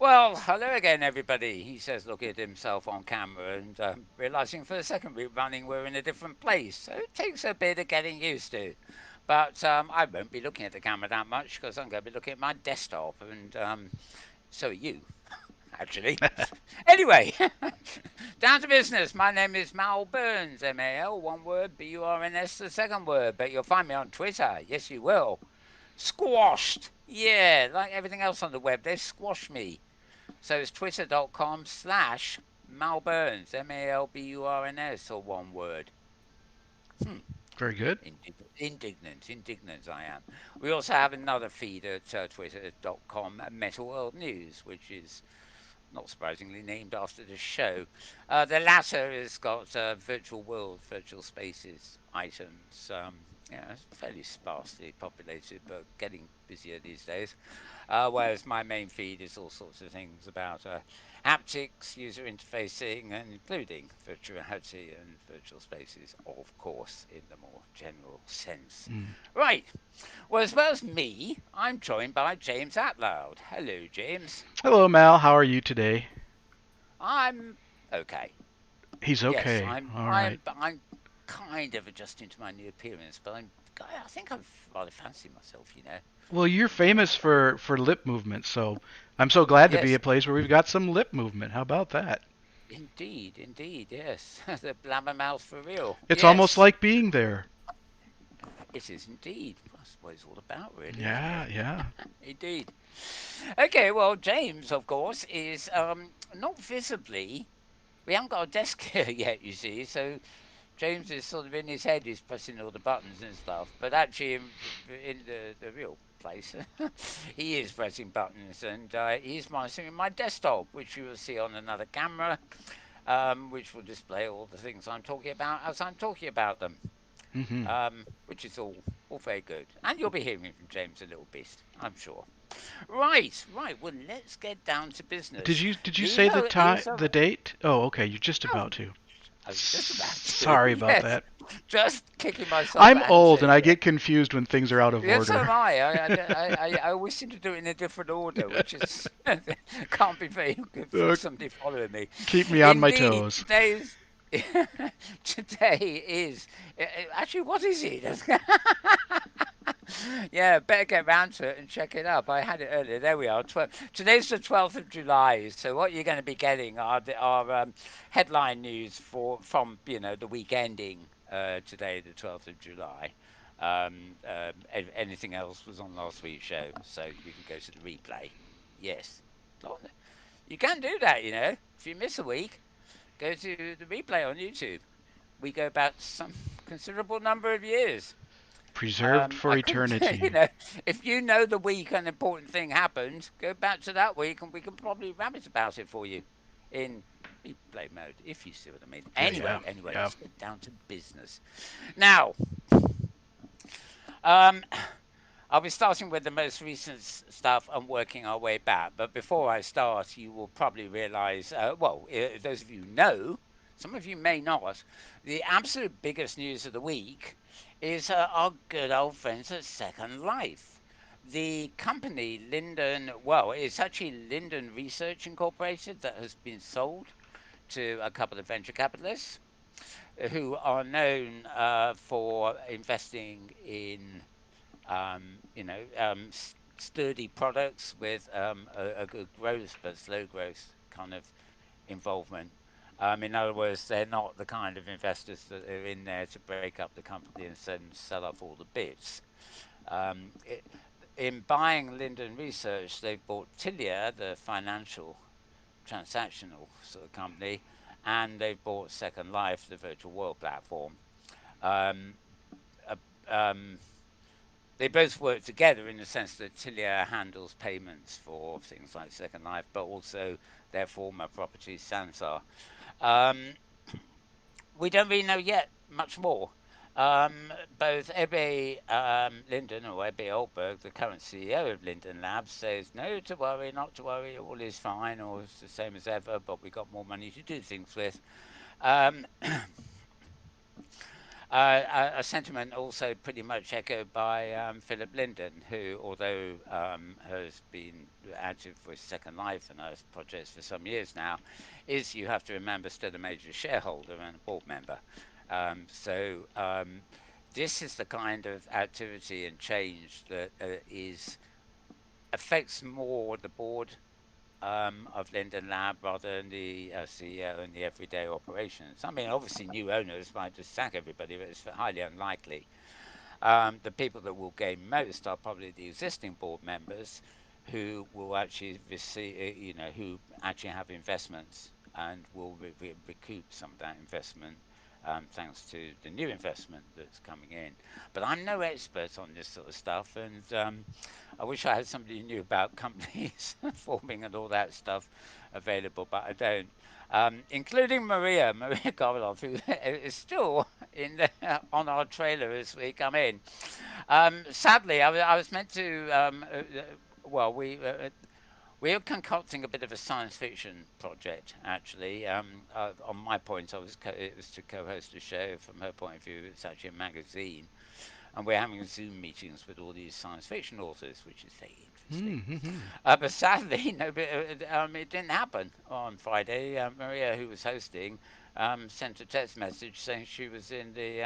Well, hello again, everybody. He says, looking at himself on camera and realizing for the second week running we're in a different place. So it takes a bit of getting used to. But I won't be looking at the camera that much because I'm going to be looking at my desktop, and so are you, actually. Anyway, down to business. My name is Mal Burns, M-A-L, one word, B-U-R-N-S, the second word. But you'll find me on Twitter. Yes, you will. Squashed. Yeah, like everything else on the web, they squash me. So it's twitter.com/Malburns, Malburns, or one word. Hmm. Very good. Indignant I am. We also have another feed at twitter.com Metaworld News, which is not surprisingly named after the show. The latter has got virtual world, virtual spaces items. Yeah, it's fairly sparsely populated, but getting busier these days. Whereas my main feed is all sorts of things about haptics, user interfacing, and including virtuality and virtual spaces, of course, in the more general sense. Mm. Right. Well, as well as me, I'm joined by James Atloud. Hello, James. Hello, Mal. How are you today? I'm okay. He's Yes, okay. I'm. All right. I'm. I'm kind of adjusting to my new appearance, but I think I've rather fancy myself. Well, you're Yeah. famous for lip movement, so I'm so glad to be Yes, a place where we've got some lip movement. How about that? indeed, yes. The blabbermouth for real. It's almost Yes, like being there. it is indeed. That's what it's all about, really, isn't Yeah, it? yeah. Indeed. Okay, well, James, of course, is not visibly. We haven't got a desk here yet, you see. So James is sort of in his head. He's pressing all the buttons and stuff. But actually, in the real place, he is pressing buttons, and he's monitoring my desktop, which you will see on another camera, which will display all the things I'm talking about as I'm talking about them, Hmm. which is all very good. And you'll be hearing from James a little bit, I'm sure. Right, right. Well, let's get down to Did business. you did you say These the are time, these are. the date? Oh, okay. You're just Oh, about to. I was just about to. Sorry about Yes, that. just kicking myself I'm at old and handshake I there. get confused when things are out of Yes, so am order. I. I always seem to do it in a different order, which is can't be very good for Uh, somebody following me. Keep me on my Indeed, toes. today is actually what is it? Yeah, better get round to it and check it up. I had it earlier. There we are. Today's the 12th of July. So what you're going to be getting are headline news from the week ending today, the 12th of July. Anything else was on last week's show, so you can go to the replay. Yes, you can do that. If you miss a week, go to the replay on YouTube. We go back some considerable number of years. Preserved for I couldn't, eternity. if you know the week an important thing happened, go back to that week and we can probably rabbit about it for you in replay mode, if you see what I mean. Yeah, yeah, Anyway, yeah. let's get down to business. Now, um, I'll be starting with the most recent stuff and working our way back. But before I start, you will probably realize, those of you know, some of you may not, the absolute biggest news of the week is our good old friends at Second Life. The company it's actually Linden Research Incorporated that has been sold to a couple of venture capitalists who are known for investing in sturdy products with a good growth but slow growth kind of involvement. In other words, they're not the kind of investors that are in there to break up the company and sell off all the bits. Um, it, in buying Linden Research, they've bought Tilia, the financial transactional sort of company, and they've bought Second Life, the virtual world platform. Um, uh, um, they both work together in the sense that Tilia handles payments for things like Second Life, but also their former property, Sansar. Um, we don't really know yet much more. Both Ebbe Linden, or Ebbe Oldberg, the current CEO of Linden Labs, says no to worry, not to worry, all is fine, or it's the same as ever, but we got more money to do things with. Um, A sentiment also pretty much echoed by Philip Linden, who, although has been active with Second Life and other projects for some years now, is, you have to remember, still a major shareholder and a board member. So this is the kind of activity and change that is affects more the board of Linden Lab rather than the CEO and the everyday operations. I mean, obviously, new owners might just sack everybody, but it's highly unlikely. The people that will gain most are probably the existing board members who will actually receive, who actually have investments and will recoup some of that investment thanks to the new investment that's coming in. But I'm no expert on this sort of stuff, and I wish I had somebody who knew about companies forming and all that stuff available, but I don't. Including Maria Gavrilov, who is still in on our trailer as we come in. Sadly, I was meant to. Well, we are concocting a bit of a science fiction project, actually. On my point, it was to co-host a show. From her point of view, it's actually a magazine, and we're having Zoom meetings with all these science fiction authors, which is very interesting. Mm-hmm. But sadly, no, it didn't happen on Friday. Maria, who was hosting, sent a text message saying she was in the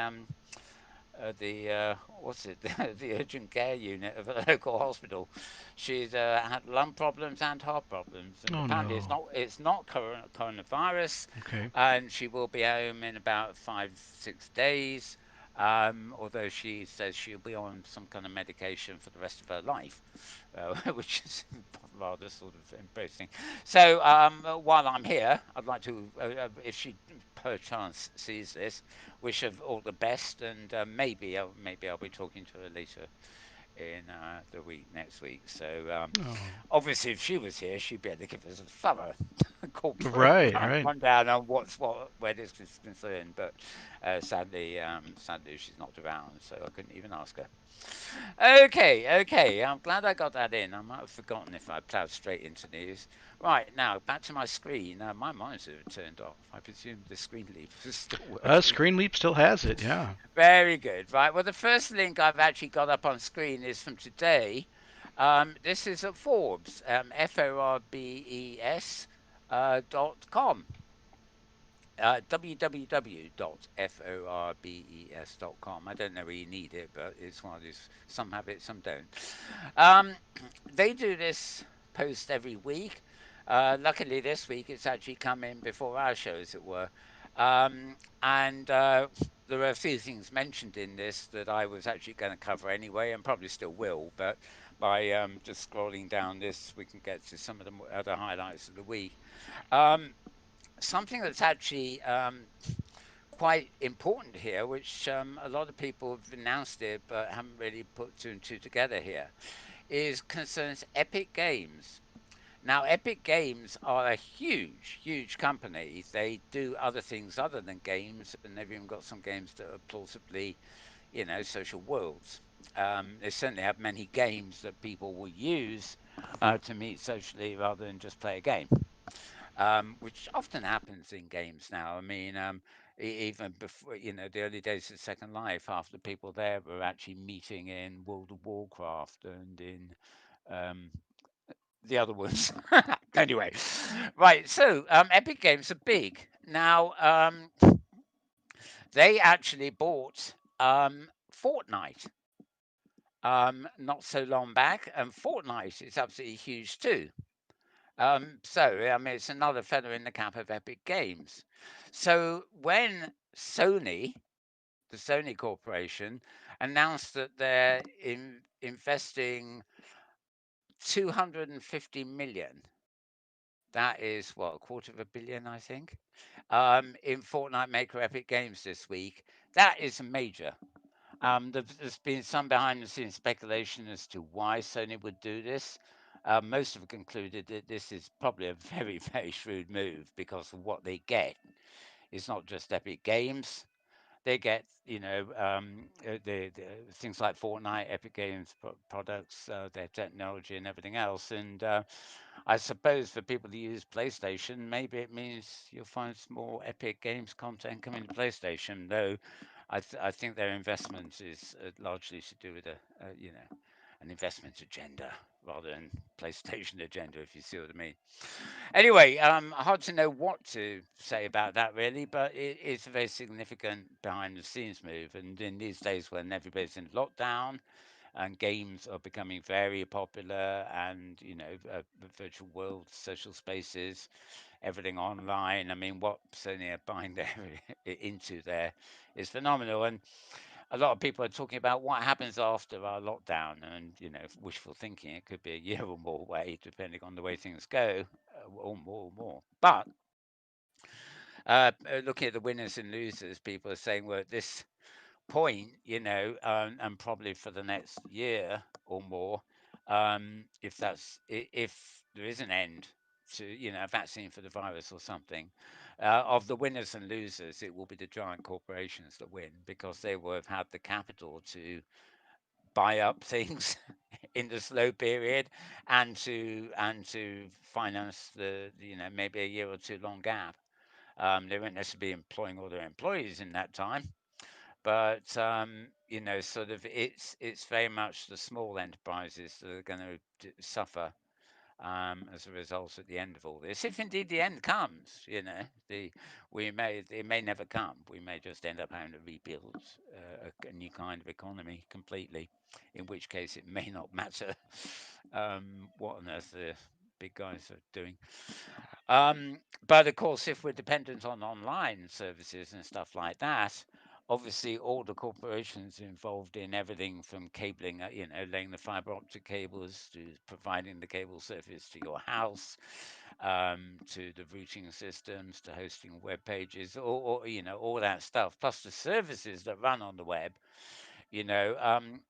what's it the urgent care unit of a local hospital. She's had lung problems and heart problems, and Oh apparently no. it's not coronavirus, Okay. and she will be home in about 5 6 days. Although she says she'll be on some kind of medication for the rest of her life, which is rather sort of embarrassing. So while I'm here, I'd like to, if she perchance sees this, wish her all the best, and maybe I'll be talking to her later in the week next week. So Oh. obviously, if she was here, she'd be able to give us a thorough corporate Right, right. rundown on where this is concerned. But sadly, she's not around, so I couldn't even ask her. Okay, okay. I'm glad I got that in. I might have forgotten if I ploughed straight into news. Right, now back to my screen. My monitor turned off. I presume the screen lever is still working. Screen Leap still has it, yeah. Very good. Right. Well, the first link I've actually got up on screen is from today. This is at Forbes, Forbes .com. www.forbes.com. I don't know where you need it, but it's one of these. Some have it, some don't. Um, they do this post every week. Luckily, this week it's actually come in before our show, as it were. And there are a few things mentioned in this that I was actually going to cover anyway, and probably still will. But by just scrolling down this, we can get to some of the other highlights of the week. Um, Something that's actually quite important here, which a lot of people have announced it but haven't really put two and two together here, is concerns Epic Games. Now, Epic Games are a huge, huge company. They do other things other than games, and they've even got some games that are plausibly, social worlds. They certainly have many games that people will use to meet socially rather than just play a game, which often happens in games now. I mean, even before, the early days of Second Life, half the people there were actually meeting in World of Warcraft and in um, the other ones. Anyway, right. So Epic Games are big now. They actually bought Fortnite not so long back, and Fortnite is absolutely huge too. So, I mean, it's another feather in the cap of Epic Games. So, when the Sony Corporation, announced that they're investing 250 million, that is what, a quarter of a billion, I think, in Fortnite Maker Epic Games this week, that is major. There's been some behind the scenes speculation as to why Sony would do this. Most have concluded that this is probably a very, very shrewd move because of what they get. It's not just Epic Games. They get, the things like Fortnite, Epic Games products, their technology, and everything else. And I suppose for people who use PlayStation, maybe it means you'll find some more Epic Games content coming to PlayStation, though I think their investment is largely to do with an investment agenda rather than PlayStation agenda, if you see what I mean. Anyway, hard to know what to say about that really, but it is a very significant behind the scenes move. And in these days when everybody's in lockdown and games are becoming very popular, and virtual world, social spaces, everything online. I mean, what Sony are buying there into there is phenomenal. And a lot of people are talking about what happens after our lockdown, and wishful thinking. It could be a year or more away, depending on the way things go, or more. But looking at the winners and losers, people are saying, well, at this point, and probably for the next year or more, if there is an end to a vaccine for the virus or something, of the winners and losers, it will be the giant corporations that win because they will have had the capital to buy up things in the slow period and to finance the maybe a year or two long gap. They won't necessarily be employing all their employees in that time, but sort of it's very much the small enterprises that are going to suffer as a result at the end of all this. If indeed the end comes, the we may it may never come. We may just end up having to rebuild a new kind of economy completely. In which case, it may not matter what on earth the big guys are doing. But of course, if we're dependent on online services and stuff like that, obviously all the corporations involved in everything from cabling, laying the fiber optic cables to providing the cable service to your house, to the routing systems, to hosting web pages, or all that stuff, plus the services that run on the web, you know, um,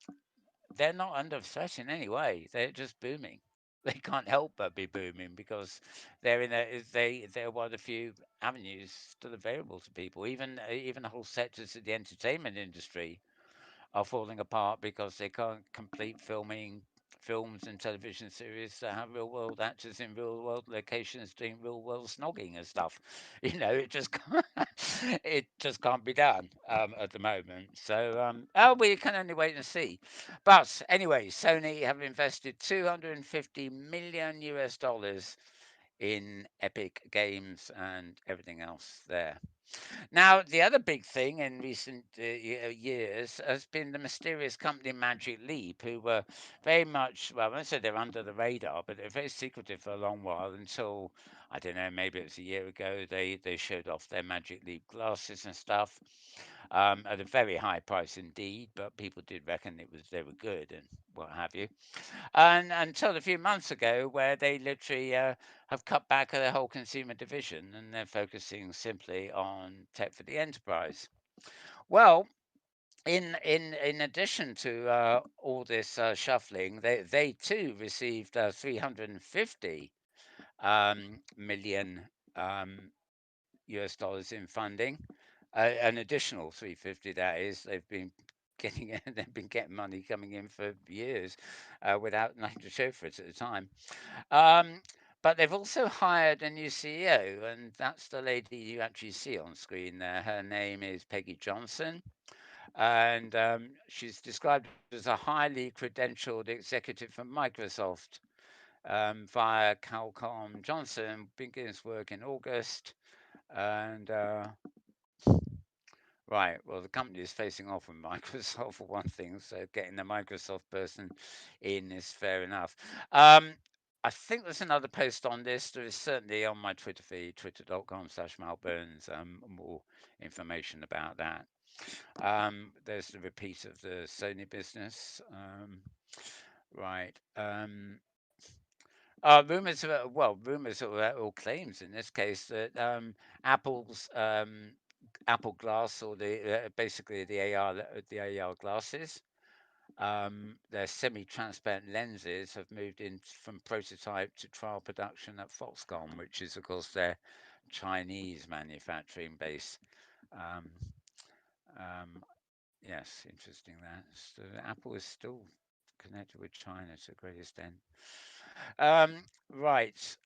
they're not under threat in any way. They're just booming. They can't help but be booming because they're one of the few avenues still available to people. Even whole sectors of the entertainment industry are falling apart because they can't complete filming films and television series that have real world actors in real world locations doing real world snogging and stuff. It just it just can't be done at the moment. So we can only wait and see. But anyway, Sony have invested 250 million US dollars in Epic Games and everything else there. Now, the other big thing in recent years has been the mysterious company Magic Leap, who were very much, well, I won't say they're under the radar, but they're very secretive for a long while until, I don't know, maybe it was a year ago, they showed off their Magic Leap glasses and stuff at a very high price indeed, but people did reckon they were good and what have you. And until a few months ago, where they literally have cut back their whole consumer division and they're focusing simply on tech for the enterprise. Well, in addition to all this shuffling, they too received 350 million US dollars in funding, an additional 350 that is. They've been getting money coming in for years without nothing to show for it at the time. Um, but they've also hired a new CEO, and that's the lady you actually see on screen there. Her name is Peggy Johnson, and she's described as a highly credentialed executive from Microsoft via Calcom. Johnson begins work in August, and right. Well, the company is facing off with Microsoft for one thing, so getting the Microsoft person in is fair enough. Um, I think there's another post on this. There is certainly on my Twitter feed, twitter.com/Mal Burns, more information about that. There's the repeat of the Sony business. Right. Rumors or claims in this case that Apple's Apple Glass, or basically the AR glasses, their semi-transparent lenses have moved in from prototype to trial production at Foxconn, which is of course their Chinese manufacturing base. Um, um, yes, interesting that. So Apple is still connected with China to a great extent. Right.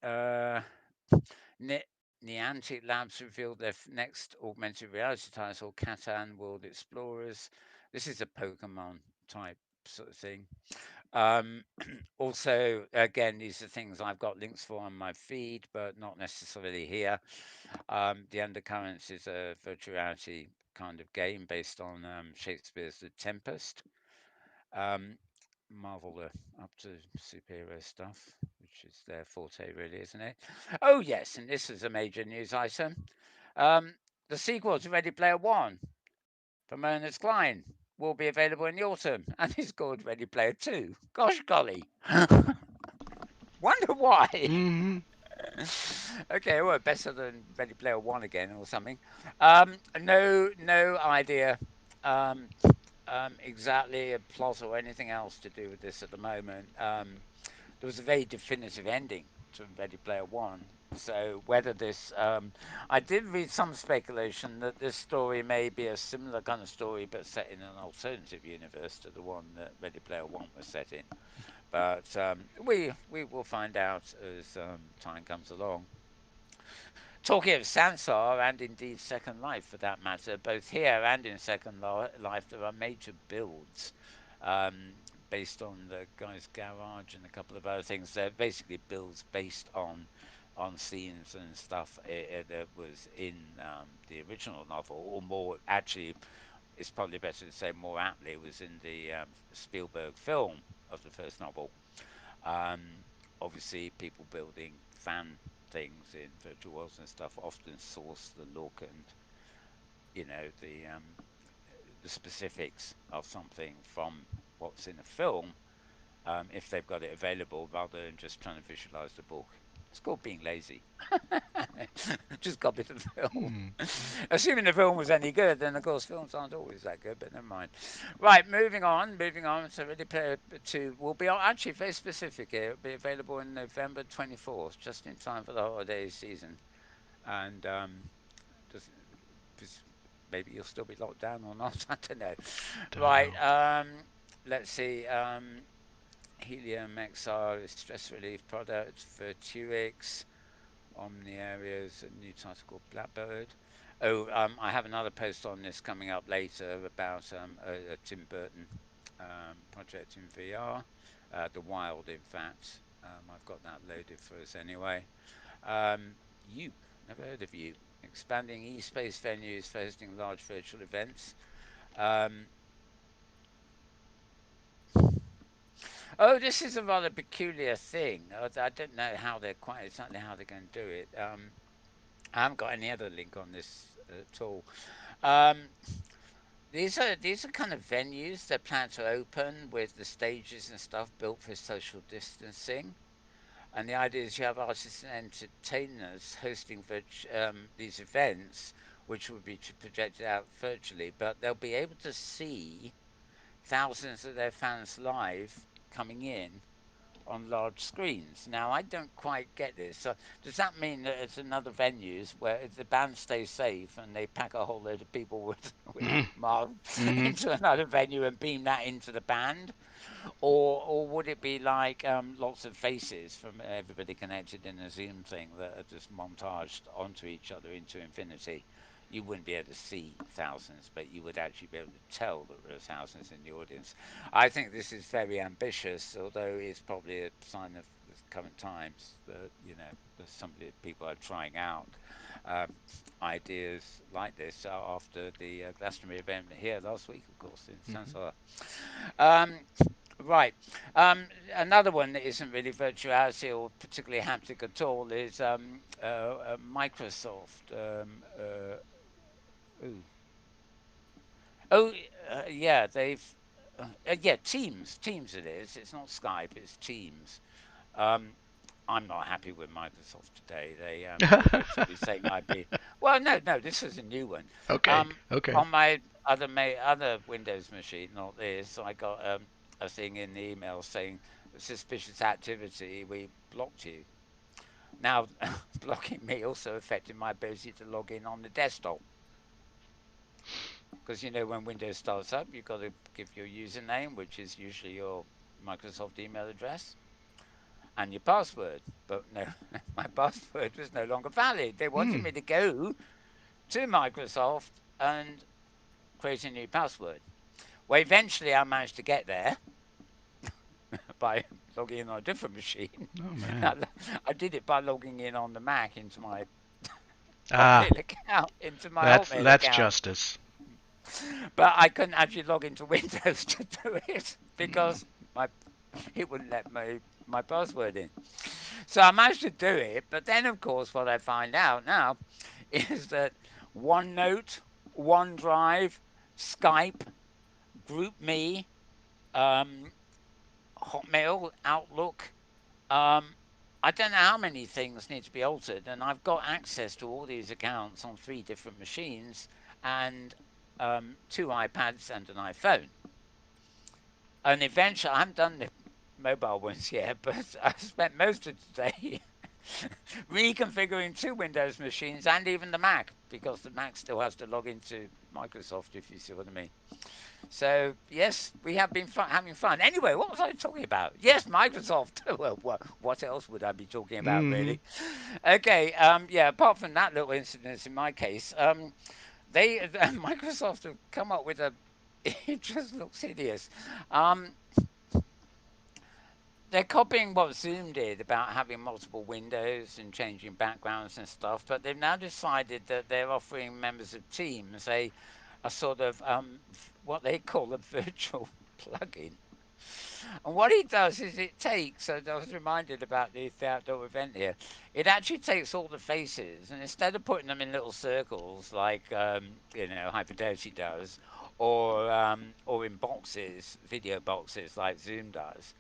Niantic Labs revealed their next augmented reality title, Catan World Explorers. This is a Pokemon type sort of thing. Um, Also, again, these are things I've got links for on my feed, but not necessarily here. The Undercurrents is a virtual reality kind of game based on Shakespeare's The Tempest. Um, Marvel are up to superhero stuff, which is their forte, really, isn't it? Oh, yes, and this is a major news item. Um, the sequel to Ready Player One from Ernest Cline will be available in the autumn, and it's called Ready Player Two. Gosh golly. Wonder why. Hmm. Okay, well, better than Ready Player One again or something. No idea. Um, exactly a plot or anything else to do with this at the moment. There was a very definitive ending to Ready Player One. So whether this, I did read some speculation that this story may be a similar kind of story, but set in an alternative universe to the one that Ready Player One was set in. But we will find out as time comes along. Talking of Sansar and indeed Second Life for that matter, both here and in Life, there are major builds um, based on the guy's garage and a couple of other things. They're basically builds based on scenes and stuff that was in the original novel, or more actually, it's probably better to say more aptly, it was in the Spielberg film of the first novel. Um, Obviously, people building fan things in virtual worlds and stuff often source the look and the specifics of something from what's in a film, if they've got it available, rather than just trying to visualize the book. It's called being lazy. Just copy the film. Hmm. Assuming the film was any good, then of course films aren't always that good, but never mind. Right, moving on. So Ready Player 2 will be actually very specific here. It'll be available in November 24th, just in time for the holiday season. And does, maybe you'll still be locked down or not. I don't know. Don't Right, know. let's see. Helium XR is stress relief product for 2x. Omni areas, a new title called Blackbird. Oh, I have another post on this coming up later about a Tim Burton project in VR. The Wild, in fact. I've got that loaded for us anyway. Yoop, never heard of you. Expanding e-space venues for hosting large virtual events. Um, oh, this is a rather peculiar thing. I don't know how they're quite exactly how they're going to do it. I haven't got any other link on this at all. Um, these are kind of venues they plan to open with the stages and stuff built for social distancing. And the idea is you have artists and entertainers hosting these events, which will be projected out virtually, but they'll be able to see thousands of their fans live coming in on large screens. Now, I don't quite get this. So, does that mean that it's another venues where if the band stays safe and they pack a whole load of people with with masks Hmm. into another venue and beam that into the band, or would it be like lots of faces from everybody connected in a Zoom thing that are just montaged onto each other into infinity? You wouldn't be able to see thousands, but you would actually be able to tell that there are thousands in the audience. I think this is very ambitious, although it's probably a sign of the current times that there's somebody people are trying out um, ideas like this after the Glastonbury event here last week, of course, in Hmm. Sansoa. Um, right. Another one that isn't really virtuality or particularly haptic at all is Microsoft. Ooh. Oh, yeah, yeah, Teams. Teams it is. It's not Skype, it's Teams. Um, I'm not happy with Microsoft today. They basically saying I'd be. Well, no, this is a new one. Okay. Um, Okay. on my other Windows machine, not this, I got a thing in the email saying suspicious activity. We blocked you. Now, blocking me also affected my ability to log in on the desktop because when Windows starts up, you've got to give your username, which is usually your Microsoft email address. and your password. But no, my password was no longer valid. They wanted Hmm. me to go to Microsoft and create a new password. Well, eventually I managed to get there by logging in on a different machine. Oh man. I did it by logging in on the Mac into my Ah, Hotmail account, into my Hotmail that's account. justice. But I couldn't actually log into Windows to do it because my it wouldn't let my password in. So I managed to do it, but then of course what I find out now is that OneNote, OneDrive, Skype, GroupMe, um, Hotmail, Outlook, um, I don't know how many things need to be altered, and I've got access to all these accounts on three different machines and two iPads and an iPhone. And eventually, I haven't done the mobile ones yet, but I spent most of today reconfiguring two Windows machines and even the Mac because the Mac still has to log into Microsoft, if you see what I mean. So yes, we have been having fun. Anyway, what was I talking about? Yes, Microsoft. Well, what else would I be talking about, Hmm. really? Okay. Yeah. Apart from that little incident in my case, they Microsoft have come up with a. It just looks hideous. Um, they're copying what Zoom did about having multiple windows and changing backgrounds and stuff, but they've now decided that they're offering members of Teams a sort of what they call a virtual plugin. And what it does is it takes, so I was reminded about the outdoor event here, it actually takes all the faces and instead of putting them in little circles like, Hyperdeity does, or in boxes, video boxes like Zoom does,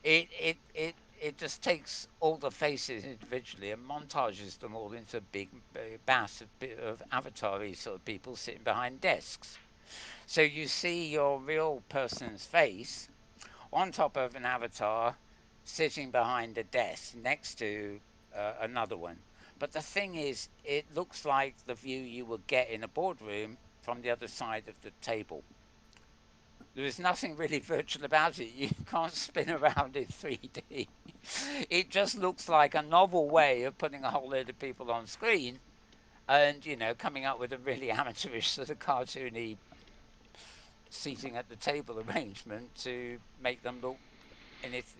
it just takes all the faces individually and montages them all into a big mass of avatar sort of people sitting behind desks. So you see your real person's face on top of an avatar sitting behind a desk next to another one. But the thing is, it looks like the view you would get in a boardroom from the other side of the table. There is nothing really virtual about it. You can't spin around in 3D. It just looks like a novel way of putting a whole load of people on screen and, coming up with a really amateurish sort of cartoony seating at the table arrangement to make them look and it's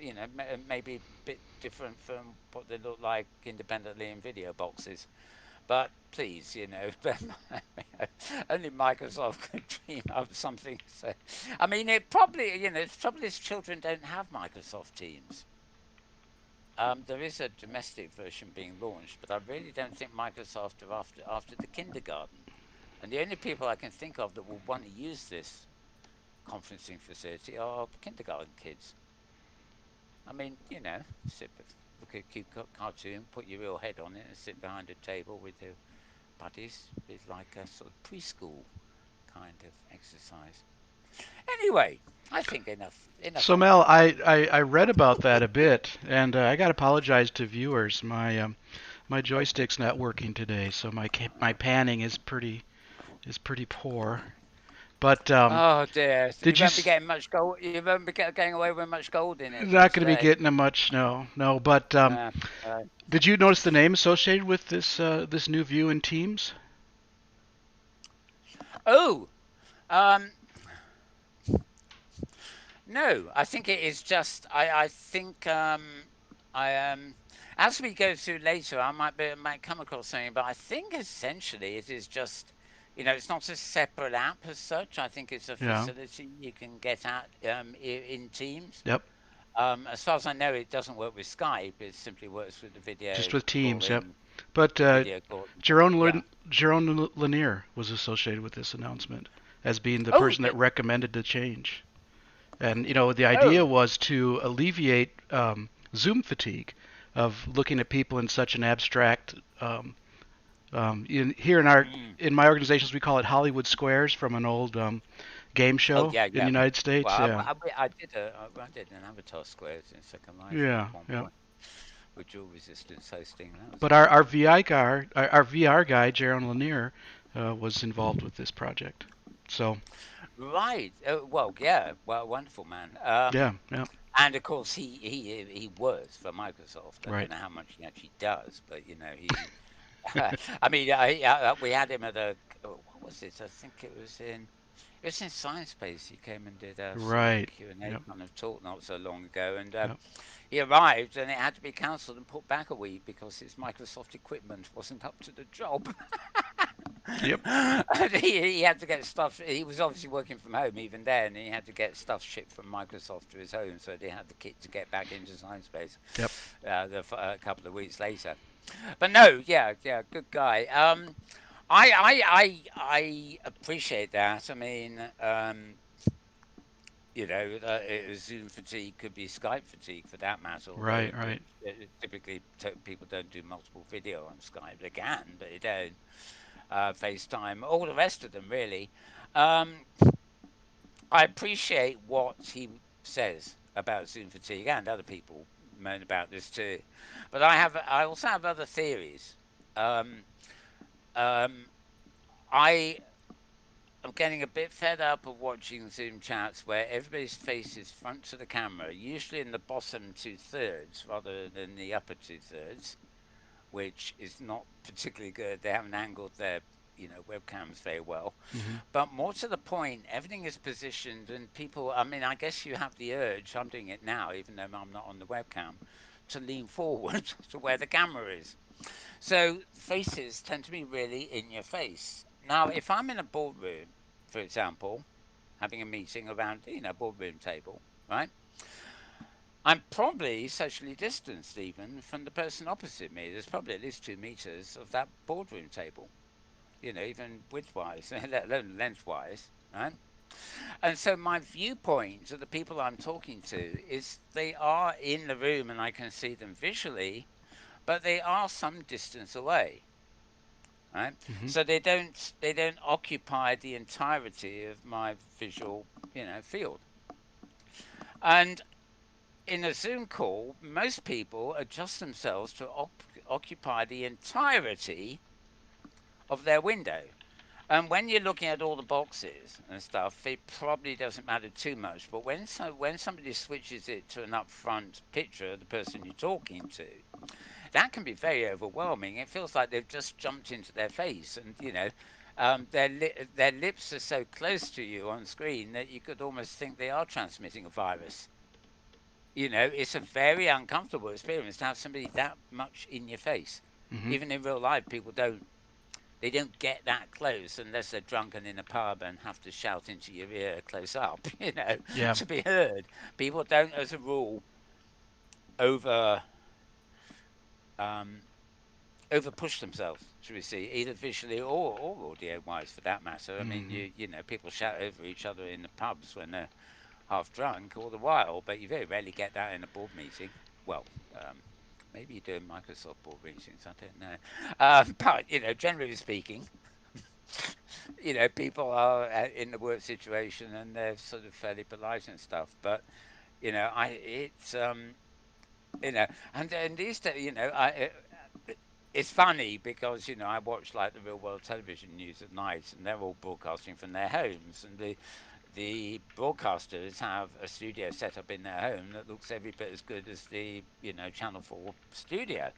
maybe a bit different from what they look like independently in video boxes. But please, only Microsoft could dream up something. So, I mean, it probably, the trouble is children don't have Microsoft Teams. There is a domestic version being launched, but I really don't think Microsoft are after the kindergarten. And the only people I can think of that will want to use this conferencing facility are kindergarten kids. I mean, sit, look at a cute cartoon, put your real head on it, and sit behind a table with your buddies. It's like a sort of preschool kind of exercise. Anyway, I think enough So on Mel, that. I read about that a bit, and I got to apologize to viewers. My Oh, joystick's not working today, so my panning is pretty poor. But oh dear! So you did you won't be getting much gold. You won't be getting away with much gold in it from not going to be today. getting a much no. But Uh, uh, did you notice the name associated with this new view in Teams? oh, um, no, I think it is just. I think I as we go through later, might come across something, but I think essentially it is just. It's not a separate app as such. I think it's a Yeah. facility you can get at in Teams. Yep. As far as I know, it doesn't work with Skype. It simply works with the Just with Teams. Yep. calling, But video calling. Yeah. Jerome Lanier was associated with this announcement as being the Oh, person that recommended the change. And the idea oh. was to alleviate Zoom fatigue of looking at people in such an abstract. Here Mm. in my organizations, we call it Hollywood Squares from an old game Oh, show yeah, in the yeah. United States. Well, Yeah, I did an Avatar Squares in Second Life at yeah, one yeah. point with dual resistance hosting. That was But fun. our VR guy, Jaron Lanier, was involved with this project. So Right. Well, yeah. Well, wonderful man. yeah, yeah. And of course, he works for Microsoft. I don't Right. know how much he actually does, but you know, he. I mean, we had him at a what was it? I think it was in Science Space. He came and did a sort of Right. Q&A Yep. kind of talk not so long ago, and Yep. he arrived and it had to be cancelled and put back a week because his Microsoft equipment wasn't up to the job. Yep. And he had to get stuff. He was obviously working from home even then. And he had to get stuff shipped from Microsoft to his home, so they had the kit to get back into Science Space Yep. a couple of weeks later. But no, yeah, yeah, good guy. I appreciate that. I mean, it was Zoom fatigue could be Skype fatigue for that matter. Although Right. Right. typically people don't do multiple video on Skype. They can, but they don't. FaceTime, all the rest of them really. Um, I appreciate what he says about Zoom fatigue, and other people moan about this too. But I also have other theories. Um, um, I I'm getting a bit fed up of watching Zoom chats where everybody's face is front to the camera, usually in the bottom two thirds rather than the upper two thirds, which is not particularly good. They haven't angled their webcams very well. Hmm. But more to the point, everything is positioned, and people. I mean, I guess you have the urge. I'm doing it now, even though I'm not on the webcam, to lean forward to where the camera is. So faces tend to be really in your face. Now, if I'm in a boardroom, for example, having a meeting around, boardroom table, right? I'm probably socially distanced even from the person opposite me. There's probably at least 2 meters of that boardroom table, even widthwise, let alone lengthwise, right? And so my viewpoint of the people I'm talking to is they are in the room and I can see them visually, but they are some distance away, right? Hmm. So they don't occupy the entirety of my visual, field. And in a Zoom call, most people adjust themselves to occupy the entirety of their window. And when you're looking at all the boxes and stuff, it probably doesn't matter too much. But when somebody switches it to an upfront picture of the person you're talking to, that can be very overwhelming. It feels like they've just jumped into their face, and their lips are so close to you on screen that you could almost think they are transmitting a virus. It's a very uncomfortable experience to have somebody that much in your face. Hmm. Even in real life, people don't get that close unless they're drunk and in a pub and have to shout into your ear close up, Yeah. to be heard. People don't, as a rule, over um, over push themselves, should we see, either visually or audio wise, for that matter. I mean, Hmm. people shout over each other in the pubs when they're half drunk all the while, but you very rarely get that in a board meeting. Well, maybe you do in Microsoft board meetings. I don't know, but generally speaking, people are in the work situation and they're sort of fairly polite and stuff. But I it's you know, and these days, it's funny because I watch like the real world television news at night, and they're all broadcasting from their homes, and the broadcasters have a studio set up in their home that looks every bit as good as the Channel 4 studio.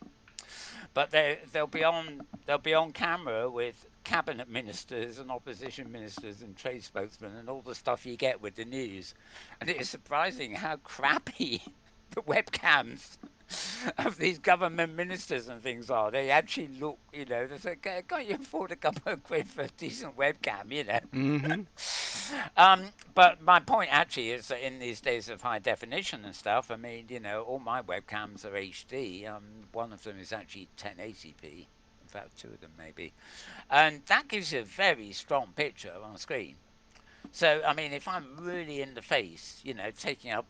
But they'll be on camera with cabinet ministers and opposition ministers and trade spokesmen and all the stuff you get with the news. And it is surprising how crappy the webcams of these government ministers and things are. They actually look, they say, can't you afford a couple of quid for a decent webcam? Hmm. But my point actually is that in these days of high definition and stuff, I mean, all my webcams are HD. One of them is actually 1080p. In fact, two of them maybe, and that gives you a very strong picture on screen. So, I mean, if I'm really in the face, taking up,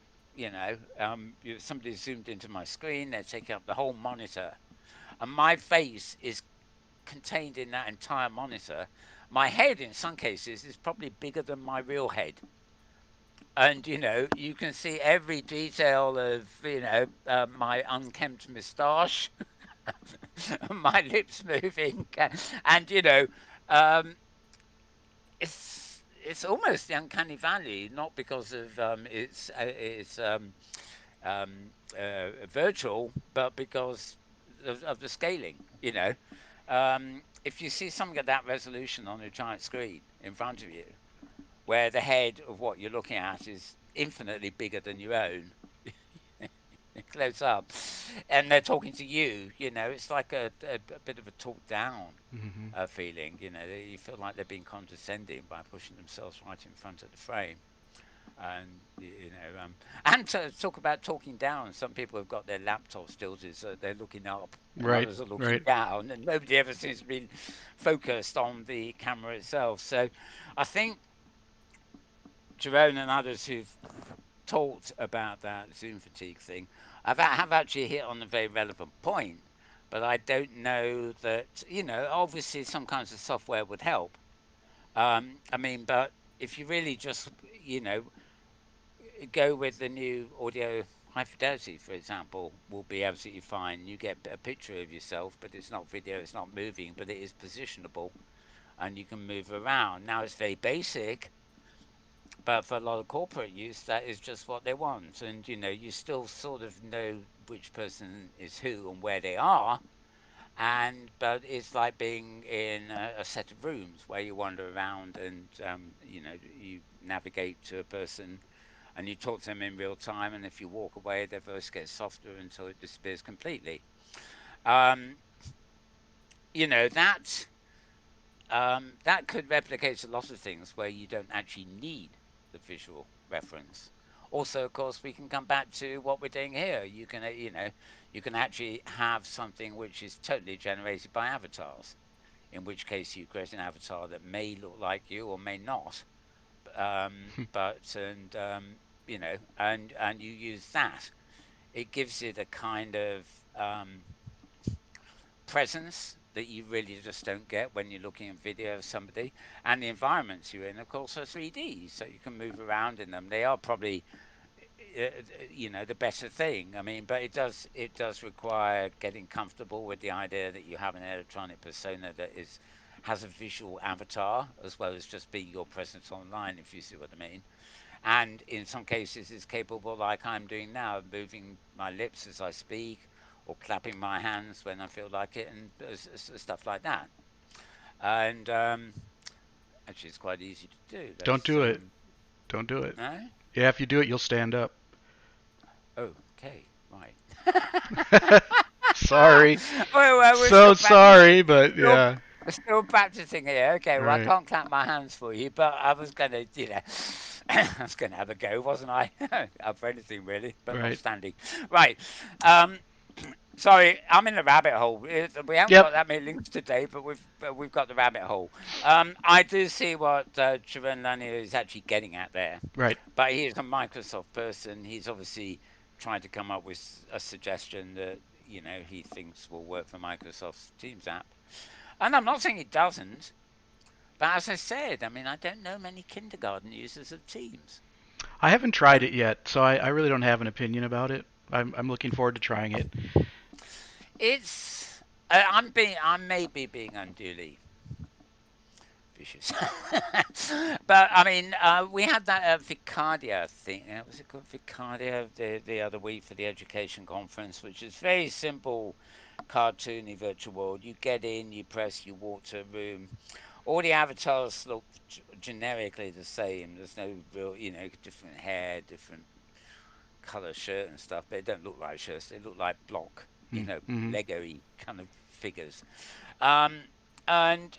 somebody zoomed into my screen, they're taking up the whole monitor, and my face is contained in that entire monitor. My head, in some cases, is probably bigger than my real head. And you can see every detail of my unkempt moustache, my lips moving, and um, it's almost the uncanny valley, not because of its virtual, but because of the scaling. If you see something at that resolution on a giant screen in front of you, where the head of what you're looking at is infinitely bigger than your own, close up, and they're talking to you, it's like a bit of a talk down Hmm. feeling. You feel like they're being condescending by pushing themselves right in front of the frame. And and to talk about talking down, some people have got their laptops tilted so they're looking up, and Right, others are looking right. down, and nobody ever seems to be focused on the camera itself. So I think Jerome and others who've talked about that Zoom fatigue thing have actually hit on a very relevant point. But I don't know that, obviously some kinds of software would help. I mean, but if you really just, you know, go with the new audio high fidelity, for example, will be absolutely fine. You get a picture of yourself, but it's not video, it's not moving, but it is positionable and you can move around. Now it's very basic, but for a lot of corporate use, that is just what they want. And you still sort of know which person is who and where they are. And but it's like being in a set of rooms where you wander around and you navigate to a person and you talk to them in real time. And if you walk away, their voice gets softer until it disappears completely. Um, that that could replicate a lot of things where you don't actually need the visual reference. Also, of course, we can come back to what we're doing here. You can actually have something which is totally generated by avatars. In which case, you create an avatar that may look like you or may not. But and you use that. It gives it a kind of presence that you really just don't get when you're looking at video of somebody. And the environments you're in, of course, are 3D, so you can move around in them. They are probably, the better thing. I mean, but it does require getting comfortable with the idea that you have an electronic persona that is has a visual avatar as well as just being your presence online, if you see what I mean. And in some cases is capable, like I'm doing now, of moving my lips as I speak or clapping my hands when I feel like it, and stuff like that. And actually, it's quite easy to do. Don't That's do it. Don't do it. no. Yeah, if you do it, you'll stand up. Oh, okay, right. Sorry. Well, we're So still practicing. sorry, but Still, yeah. we're still practicing here. Okay, well, I Right. can't clap my hands for you, but I was gonna, I was gonna have a go, wasn't I? Up for anything really, but not Right. standing. Right. Um, Sorry, I'm in the rabbit hole. We haven't Yep. got that many links today, but we've got the rabbit hole. I do see what Chiron Lanier is actually getting at there, Right. but he is a Microsoft person. He's obviously trying to come up with a suggestion that he thinks will work for Microsoft's Teams app. And I'm not saying it doesn't, but as I said, I mean I don't know many kindergarten users of Teams, I haven't tried it and yet, so I really don't have an opinion about it. I'm looking forward to trying it. it's I may be being unduly vicious. But I mean, we had that Vicardia thing. Was it called Vicardia the other week for the education conference, which is very simple, cartoony virtual world. You get in, you press, you walk to a room. All the avatars look generically the same. There's no real, different hair, different color shirt and stuff, but they don't look like shirts. They look like block, Mm-hmm. Lego-y kind of figures. Um, and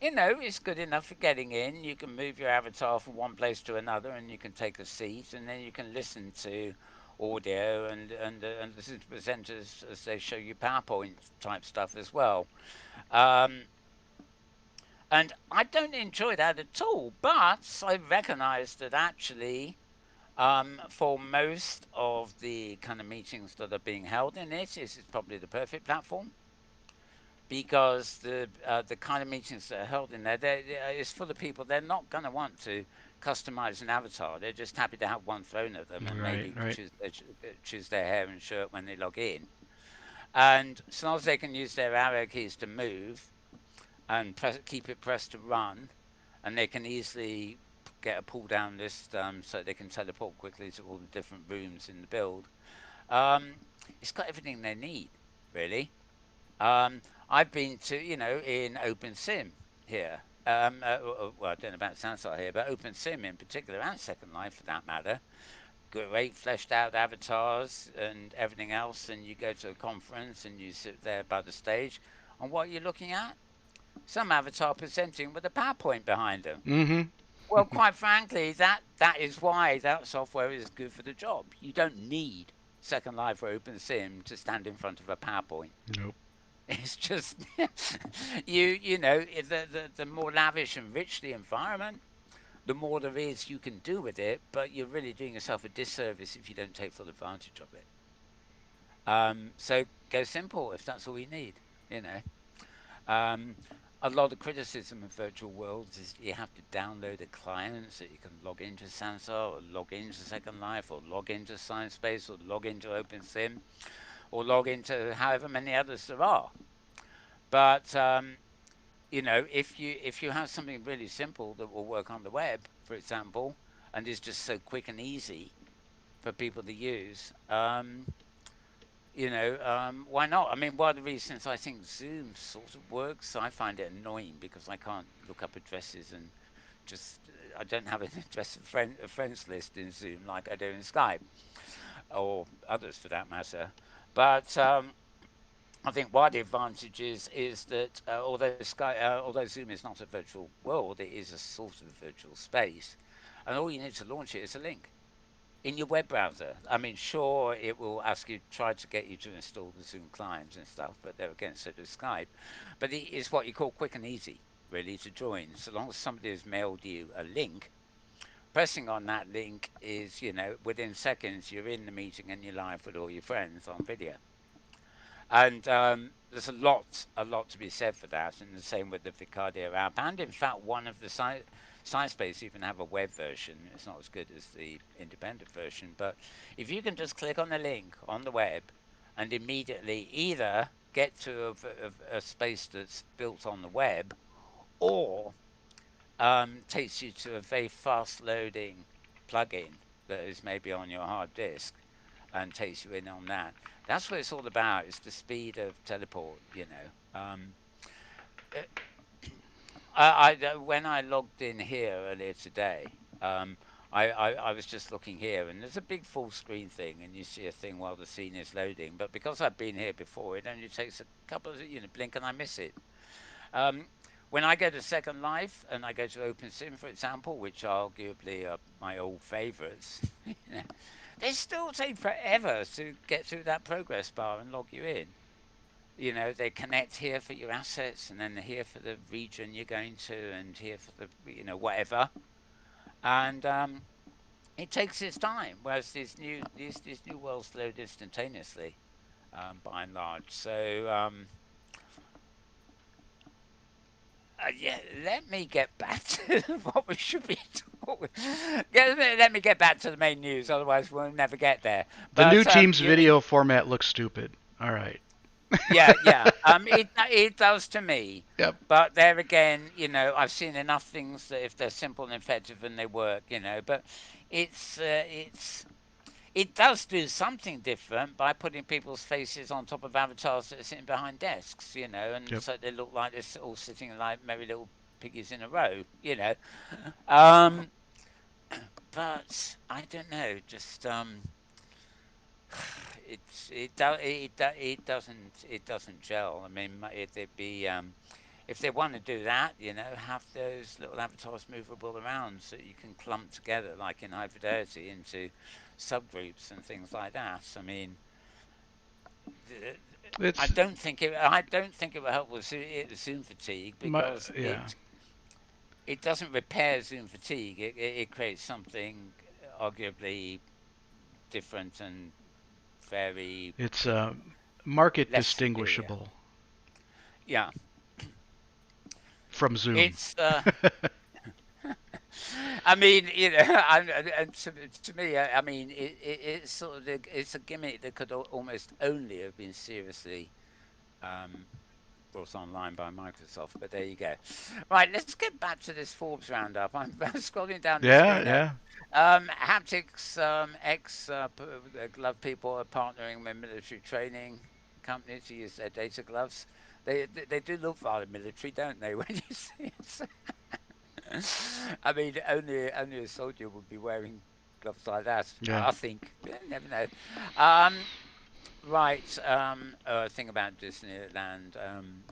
it's good enough for getting in. You can move your avatar from one place to another, and you can take a seat, and then you can listen to audio and listen to presenters as they show you PowerPoint type stuff as well. Um, and I don't enjoy that at all, but I recognise that actually. For most of the kind of meetings that are being held in it, this is probably the perfect platform because the kind of meetings that are held in there, is for the people. They're not going to want to customize an avatar. They're just happy to have one thrown at them and Right. maybe Right. choose their hair and shirt when they log in. And as long as they can use their arrow keys to move and keep it pressed to run, and they can easily get a pull down list so they can teleport quickly to all the different rooms in the build. Um, it's got everything they need, really. Um, I've been to, in OpenSim here. Well, I don't know about Sansar here, but OpenSim in particular, and Second Life for that matter, great fleshed out avatars and everything else. And you go to a conference and you sit there by the stage. And what are you looking at? Some avatar presenting with a PowerPoint behind them. Mm-hmm. Well, quite frankly, that is why that software is good for the job. You don't need Second Life or OpenSim to stand in front of a PowerPoint. Nope. It's just the more lavish and rich the environment, the more there is you can do with it. But you're really doing yourself a disservice if you don't take full advantage of it. So go simple if that's all you need. You know, um, a lot of criticism of virtual worlds is you have to download a client so you can log into Sansar or log into Second Life or log into Sciencebase or log into OpenSim or log into however many others there are. But if you have something really simple that will work on the web, for example, and is just so quick and easy for people to use, why not? I mean, one of the reasons I think Zoom sort of works, I find it annoying because I can't look up addresses and I don't have an address of friends list in Zoom like I do in Skype or others for that matter. But I think one of the advantages is that although Zoom is not a virtual world, it is a sort of virtual space, and all you need to launch it is a link in your web browser. I mean, sure, it will ask you, try to get you to install the Zoom client and stuff, but there again, so does Skype. But it is what you call quick and easy, really, to join. So long as somebody has mailed you a link, pressing on that link is, within seconds, you're in the meeting and you're live with all your friends on video. And there's a lot to be said for that, and the same with the Vicardio app. And in fact, one of the SciSpace even have a web version. It's not as good as the independent version, but if you can just click on the link on the web and immediately either get to a space that's built on the web, or takes you to a very fast loading plugin that is maybe on your hard disk and takes you in on that. That's what it's all about. It's the speed of teleport. Uh, when I logged in here earlier today, I was just looking here, and there's a big full screen thing, and you see a thing while the scene is loading. But because I've been here before, it only takes a couple of blink, and I miss it. Um, when I go to Second Life and I go to OpenSim, for example, which arguably are my old favourites, they still take forever to get through that progress bar and log you in. They connect here for your assets, and then here for the region you're going to, and here for the whatever. And it takes its time, whereas these new worlds load instantaneously, by and large. So yeah, let me get back to what we should be talking. Let me get back to the main news, otherwise we'll never get there. The new But team's video format looks stupid. All right. yeah, yeah. It does to me. Yep. But there again, I've seen enough things that if they're simple and effective and they work, but it's it does do something different by putting people's faces on top of avatars that are sitting behind desks, and Yep. so they look like they're all sitting like merry little piggies in a row. Um, but I don't know, just it doesn't gel. I mean, if they want to do that, have those little avatars movable around so you can clump together like in High Fidelity into subgroups and things like that. I mean, I It's don't think it will help with Zoom fatigue my because yeah. it doesn't repair Zoom fatigue. It creates something arguably different and very It's market less superior. distinguishable Yeah, from Zoom. it's. I mean, and to me, I mean, it's sort of it's a gimmick that could almost only have been seriously um, brought online by Microsoft. But there you go. Right, let's get back to this Forbes roundup. I'm scrolling down the Yeah, screen now. yeah. Haptics, glove people are partnering with military training companies to use their data gloves. They do look rather military, don't they? When you see it, I mean, only a soldier would be wearing gloves like that. Yeah. I think. Never know. Um, right. Thing about Disneyland. Um,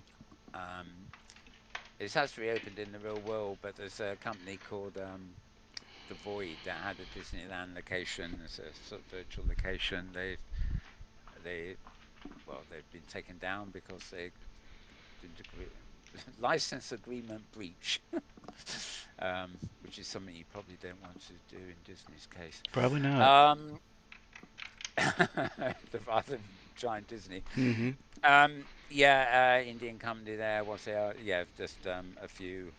it has reopened in the real world, but there's a company called the Void that had a Disneyland location as a sort of virtual location. They well they've been taken down because they didn't agree. License agreement breach, which is something you probably don't want to do in Disney's case. Probably not. Um, the rather giant Disney. Mm-hmm. Yeah, Indian company there. What's there? Yeah, just a few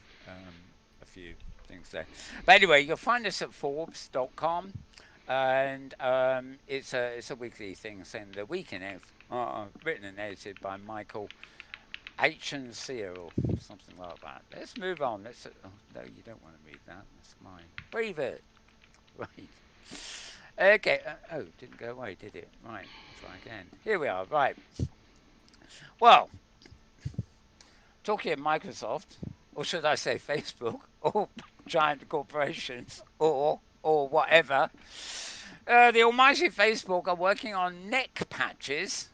things there. But anyway, you'll find us at Forbes.com, and it's a weekly thing saying the week in it, written and edited by Michael H and Seal, something like that. Let's move on. Let's. Oh, no, you don't want to read that. That's mine. Breathe it. Right. Okay. Oh, didn't go away, did it? Right. Try again. Here we are. Right. Well, talking of Microsoft, or should I say Facebook, or giant corporations, or whatever, the almighty Facebook are working on neck patches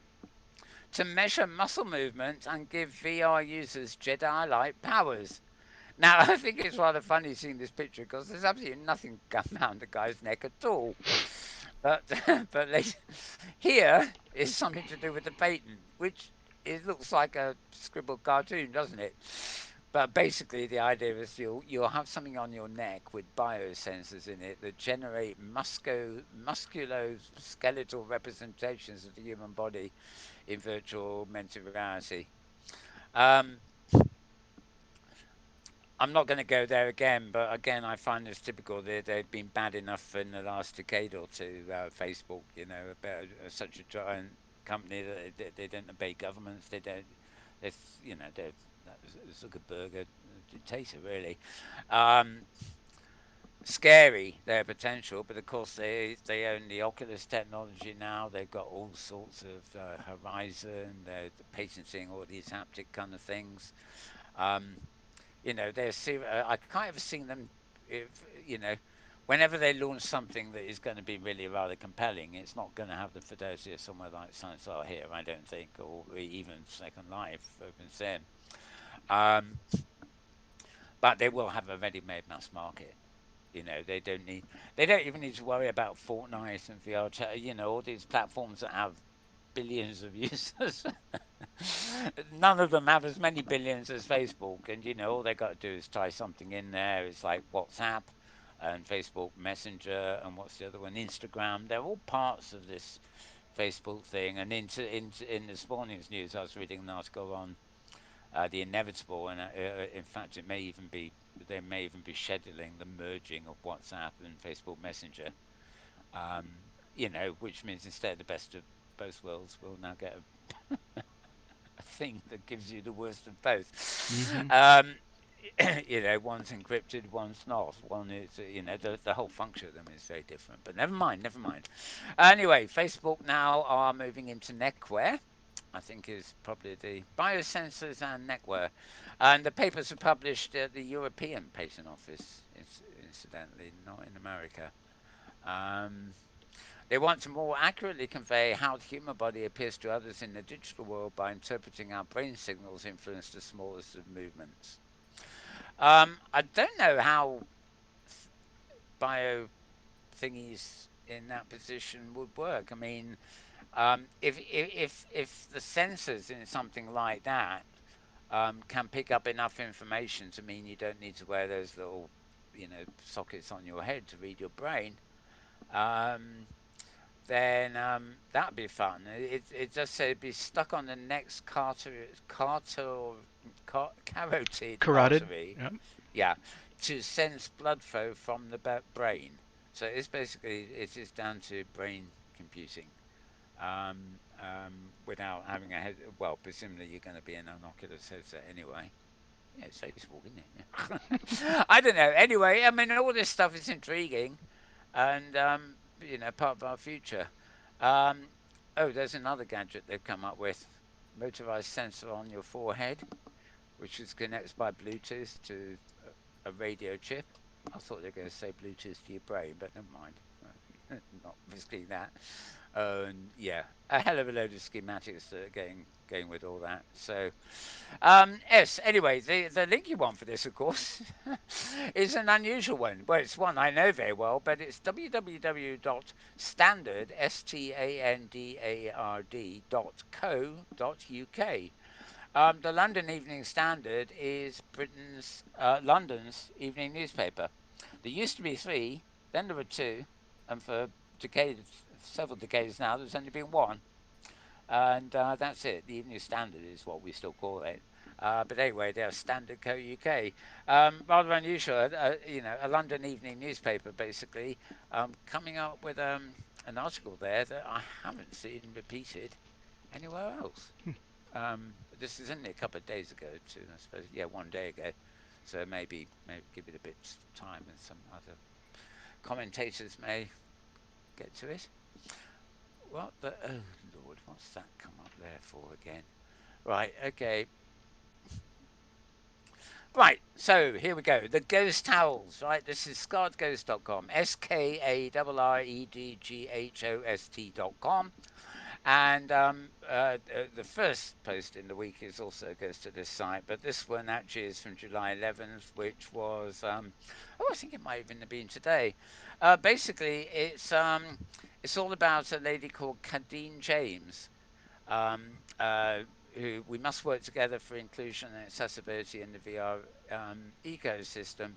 to measure muscle movement and give VR users Jedi-like powers. Now, I think it's rather funny seeing this picture because there's absolutely nothing around the guy's neck at all. But here is something to do with the patent, which it looks like a scribbled cartoon, doesn't it? But basically, the idea is you'll have something on your neck with biosensors in it that generate musculoskeletal representations of the human body in virtual augmented reality. Um, I'm not going to go there again, but again, I find this typical. They've been bad enough in the last decade or two. Facebook, about such a giant company that they don't obey governments. They don't. They're, they're Zuckerberg, a dictator, really. Um, Scary their potential, but of course they own the Oculus technology now. They've got all sorts of Horizon. They're patenting all these haptic kind of things. Um, I can't ever see them if whenever they launch something that is going to be really rather compelling, it's not going to have the fidelity of somewhere like Science Art here, I don't think, or even Second Life, OpenSim. Um, but they will have a ready-made mass market. They don't even need to worry about Fortnite and VR chat. All these platforms that have billions of users. None of them have as many billions as Facebook, and all they got to do is tie something in there. It's like WhatsApp and Facebook Messenger, and what's the other one? Instagram. They're all parts of this Facebook thing. And in this morning's news, I was reading an article on the inevitable, and in fact, they may even be scheduling the merging of WhatsApp and Facebook Messenger. Um, which means instead of the best of both worlds, we'll now get a thing that gives you the worst of both. Mm-hmm. One's encrypted, one's not. One is, the whole function of them is very different. But never mind, never mind. Anyway, Facebook now are moving into neckwear. I think is probably the biosensors and neckwear. And the papers were published at the European Patent Office, incidentally, not in America. Um, they want to more accurately convey how the human body appears to others in the digital world by interpreting how brain signals influence the smallest of movements. I don't know how bio thingies in that position would work. I mean, if the sensors in something like that can pick up enough information to mean you don't need to wear those little, sockets on your head to read your brain, um, then that'd be fun. It just said it'd be stuck on the next carotid Carotid. artery, Yep. yeah, to sense blood flow from the brain. So it is down to brain computing. Without having a head. Well, presumably you're going to be in an Oculus headset anyway. Yeah, it's Facebook, isn't it? I don't know. Anyway, I mean, all this stuff is intriguing. and part of our future. Um, oh, there's another gadget they've come up with: motorized sensor on your forehead, which is connects by Bluetooth to a radio chip. I thought they were going to say Bluetooth to your brain, but never mind. Not risking that. Yeah, a hell of a load of schematics that are going with all that. So, yes. Anyway, the link you want for this, of course, is an unusual one. Well, it's one I know very well, but it's www.standard standard.co.uk. The London Evening Standard is London's evening newspaper. There used to be three, then there were two, and for several decades now, there's only been one. And that's it. The Evening Standard is what we still call it. But anyway, they're Standard Co UK. Rather unusual, a London evening newspaper basically, coming up with an article there that I haven't seen repeated anywhere else. This is only a couple of days ago, too, I suppose. Yeah, one day ago. So maybe give it a bit of time, and some other commentators may get to it. What the oh Lord, what's that come up there for again? Right, okay. Right, so here we go. The ghost towels, right? This is scarredghost.com. SKARREDGHOST.com. And the first post in the week is also goes to this site, but this one actually is from July 11th, which was oh, I think it might even have been today. Basically, it's all about a lady called Kadeen James, who we must work together for inclusion and accessibility in the VR ecosystem.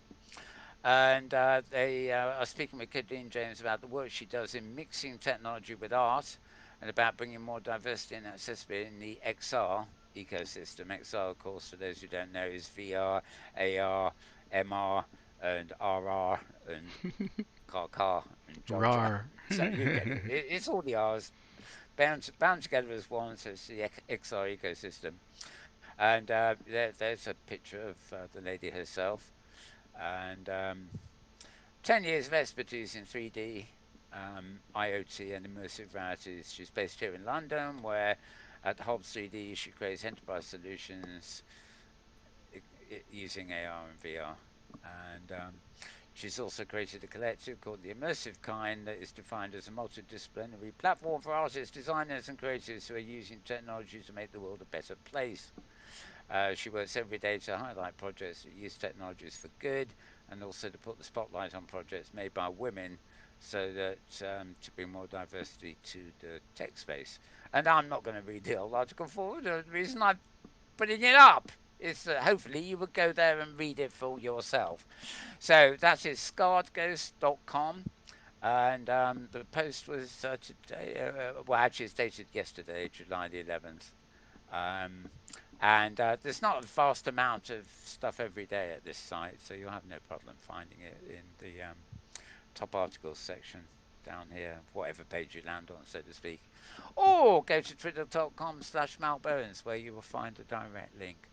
And they are speaking with Kadeen James about the work she does in mixing technology with art and about bringing more diversity and accessibility in the XR ecosystem. XR, of course, for those who don't know, is VR, AR, MR, and RR, and car, and Jar. Rar. So you get it. It's all the R's bound together as one, so it's the XR ecosystem. And there's a picture of the lady herself. And 10 years of expertise in 3D, IoT, and immersive realities. She's based here in London, where at Hobbs 3D she creates enterprise solutions using AR and VR. And she's also created a collective called the Immersive Kind that is defined as a multidisciplinary platform for artists, designers, and creators who are using technology to make the world a better place. She works every day to highlight projects that use technologies for good and also to put the spotlight on projects made by women so that to bring more diversity to the tech space. And I'm not going to read the whole article forward. The reason I'm putting it up is that hopefully you would go there and read it for yourself. So that is scarredghost.com. And the post was today, well, actually, it's dated yesterday, July the 11th. Um, and there's not a vast amount of stuff every day at this site, so you'll have no problem finding it in the top articles section down here, whatever page you land on, so to speak. Or go to twitter.com/malbones, where you will find a direct link.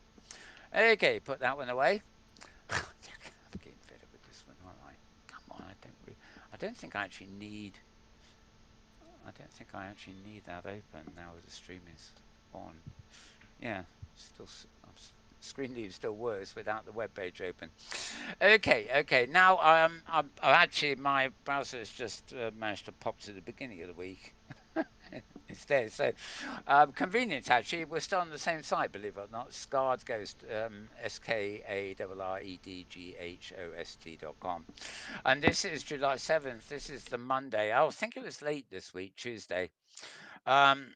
Okay, put that one away. I'm getting fed up with this one, aren't I? Come on, I don't think I actually need. I don't think I actually need that open now the stream is on. Yeah, still screen leave still works without the web page open. Okay. Now I'm actually my browser has just managed to pop to the beginning of the week instead. So convenient actually. We're still on the same site, believe it or not. Scarred Ghost, SKARREDGHOST.com, and this is July 7th. This is the Monday. I think it was late this week, Tuesday. Um,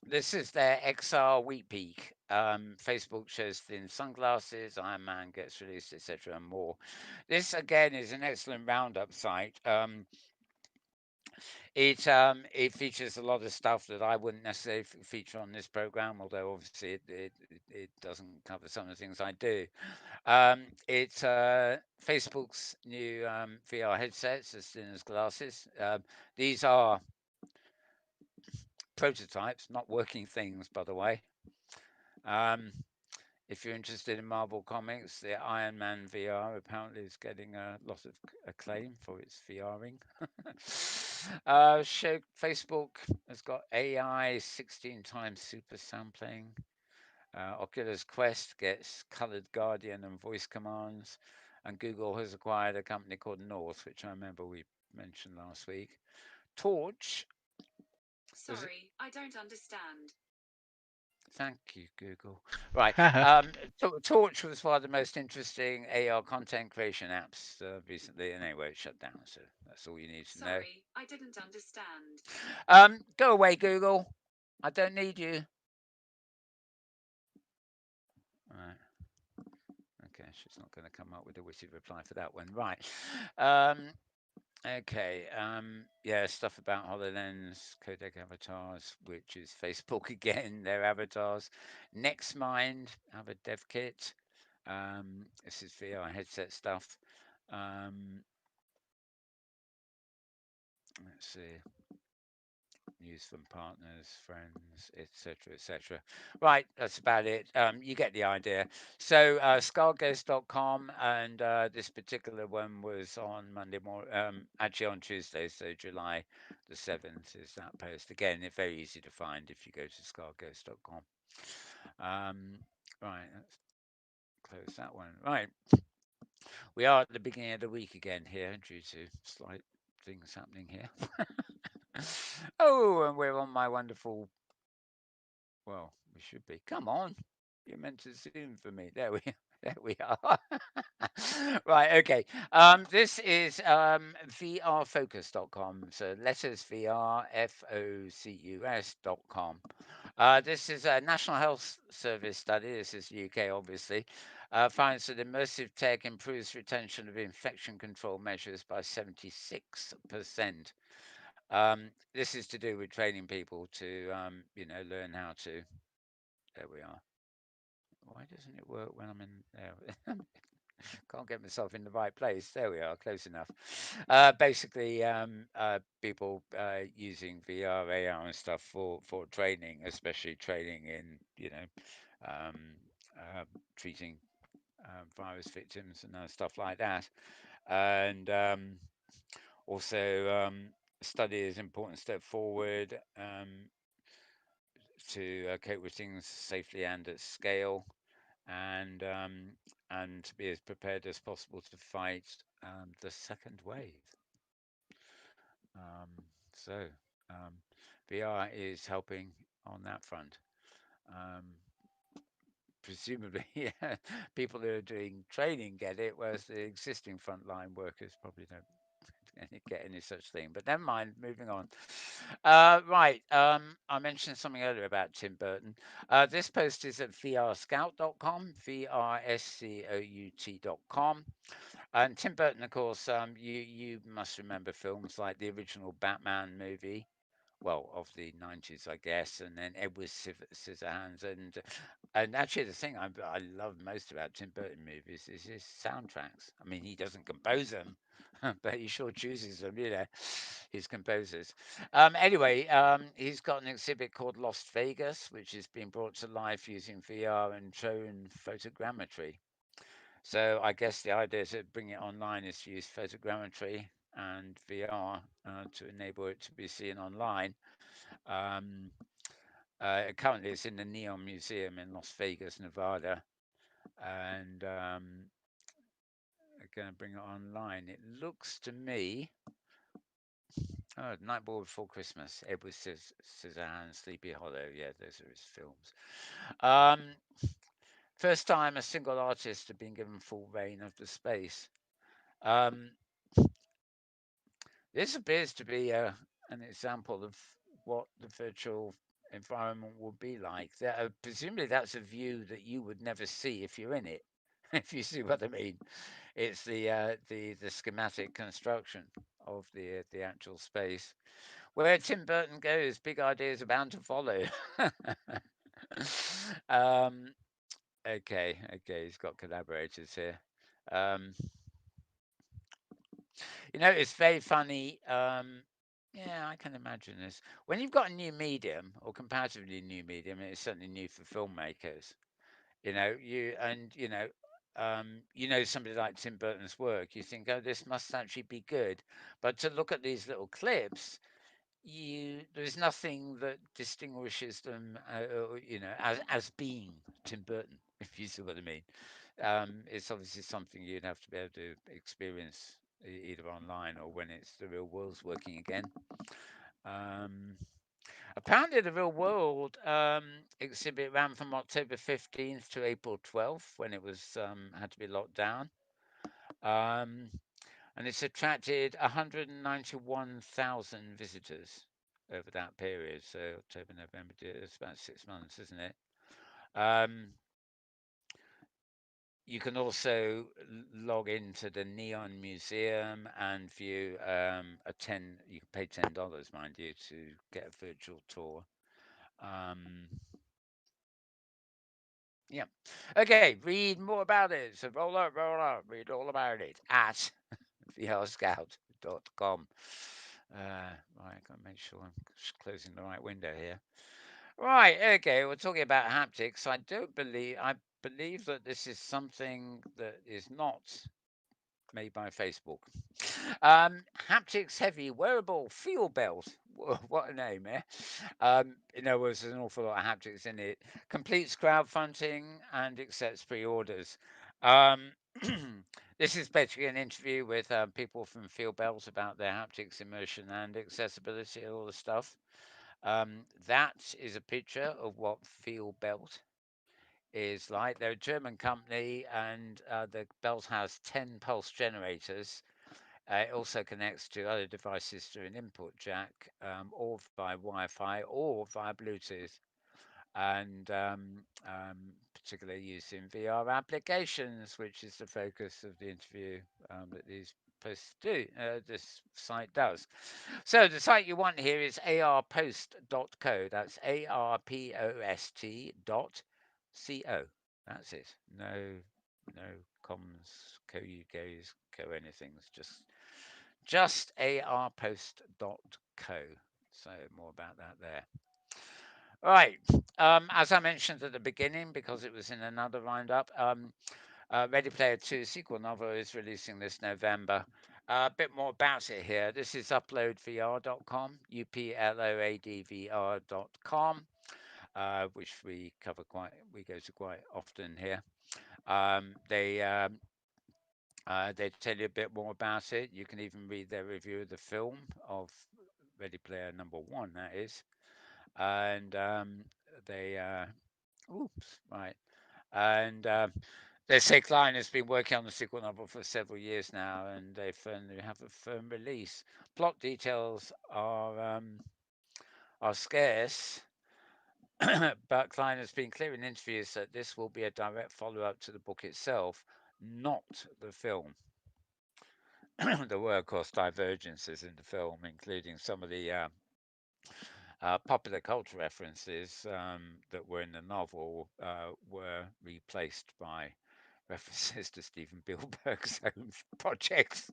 this is their XR Wheat Peak. Facebook shows thin sunglasses, Iron Man gets released, etc., and more. This again is an excellent roundup site. It features a lot of stuff that I wouldn't necessarily feature on this program, although obviously it doesn't cover some of the things I do. It's Facebook's new VR headsets as thin as glasses. These are prototypes, not working things, by the way. Um, If you're interested in Marvel Comics, the Iron Man VR apparently is getting a lot of acclaim for its VRing. Facebook has got AI 16 times super sampling. Oculus Quest gets colored Guardian and voice commands. And Google has acquired a company called North, which I remember we mentioned last week. Torch was. Sorry, I don't understand. Thank you, Google. Right. Torch was one of the most interesting AR content creation apps recently, and anyway, it shut down. So that's all you need to know. Sorry, I didn't understand. Go away, Google. I don't need you. Right. Okay, she's not going to come up with a witty reply for that one. Right. Um, Okay. Yeah, stuff about HoloLens, codec avatars, which is Facebook again, their avatars. NextMind have a dev kit. This is VR headset stuff. Um, let's see. News from partners, friends, etc., etc. Right, that's about it. You get the idea. So, scarghost.com, and this particular one was on Monday morning, actually on Tuesday, so July the 7th is that post. Again, it's very easy to find if you go to scarghost.com. Um, right, let's close that one. Right, we are at the beginning of the week again here due to slight things happening here. Oh, and we're on my wonderful. Well, we should be. Come on. You're meant to zoom for me. There we there we are. Right, okay. This is vrfocus.com. So letters vrfocus.com. This is a National Health Service study. This is UK, obviously. Finds that immersive tech improves retention of infection control measures by 76%. This is to do with training people to, learn how to. There we are. Why doesn't it work when I'm in there? Can't get myself in the right place. There we are, close enough. Basically, people using VR, AR, and stuff for training, especially training in, um, uh, treating virus victims and stuff like that. And also, study is an important step forward to cope with things safely and at scale, and to be as prepared as possible to fight the second wave. Um, so VR is helping on that front. Um, Presumably, yeah, people who are doing training get it, whereas the existing frontline workers probably don't get any such thing. But never mind, moving on. Right, I mentioned something earlier about Tim Burton. This post is at vrscout.com, vrscout.com. And Tim Burton, of course, you must remember films like the original Batman movie, well, of the 90s, I guess, and then Edward Scissorhands. And actually, the thing I love most about Tim Burton movies is his soundtracks. I mean, he doesn't compose them, but he sure chooses them, his composers. Anyway, he's got an exhibit called Lost Vegas, which has been brought to life using VR and drone photogrammetry. So I guess the idea to bring it online is to use photogrammetry and VR to enable it to be seen online. Um, Currently, it's in the Neon Museum in Las Vegas, Nevada, and they're going to bring it online. It looks to me, oh, Nightmare Before Christmas, Edward Scissorhands, Sleepy Hollow. Yeah, those are his films. Um, First time a single artist had been given full reign of the space. Um, This appears to be an example of what the virtual environment will be like. Presumably, that's a view that you would never see if you're in it. If you see what I mean, it's the schematic construction of the actual space. Where Tim Burton goes, big ideas are bound to follow. um, okay, he's got collaborators here. Um, it's very funny. Yeah, I can imagine this. When you've got a new medium, or comparatively new medium, and it's certainly new for filmmakers, Somebody like Tim Burton's work, you think, oh, this must actually be good. But to look at these little clips, there's nothing that distinguishes them, as being Tim Burton, if you see what I mean. It's obviously something you'd have to be able to experience either online or when it's the real world's working again. Um, Apparently, the real world exhibit ran from October 15th to April 12th when it was had to be locked down. Um, and it's attracted 191,000 visitors over that period. So October, November, it's about 6 months, isn't it? Um, you can also log into the Neon Museum and view You can pay $10, mind you, to get a virtual tour. Yeah. Okay, read more about it. So roll up, read all about it at vrscout.com. Right, I gotta make sure I'm closing the right window here. Right, okay, we're talking about haptics. I believe that this is something that is not made by Facebook. Haptics heavy wearable feel belt. What a name, eh? In other words, there's an awful lot of haptics in it. Completes crowdfunding and accepts pre-orders. Um, this is basically an interview with people from Feel Belt about their haptics immersion and accessibility and all the stuff. That is a picture of what Feel Belt is like. They're a German company, and the belt has 10 pulse generators. It also connects to other devices through an input jack, or via Wi-Fi or via Bluetooth, and particularly used in VR applications, which is the focus of the interview that these posts do. This site does. So the site you want here is arpost.co. That's arpost.co. That's it. No comms, co-UKs, co-anythings. Just arpost.co. So more about that there. Right. As I mentioned at the beginning, because it was in another roundup, Ready Player 2 sequel novel is releasing this November. A bit more about it here. This is uploadvr.com, uploadvr.com, which we go to quite often here. They tell you a bit more about it. You can even read their review of the film of Ready Player Number One, that is. And they, oops, right. And they say Klein has been working on the sequel novel for several years now, and they finally have a firm release. Plot details are scarce, but Klein has been clear in interviews that this will be a direct follow-up to the book itself, not the film. There were, of course, divergences in the film, including some of the popular culture references that were in the novel were replaced by references to Steven Spielberg's own projects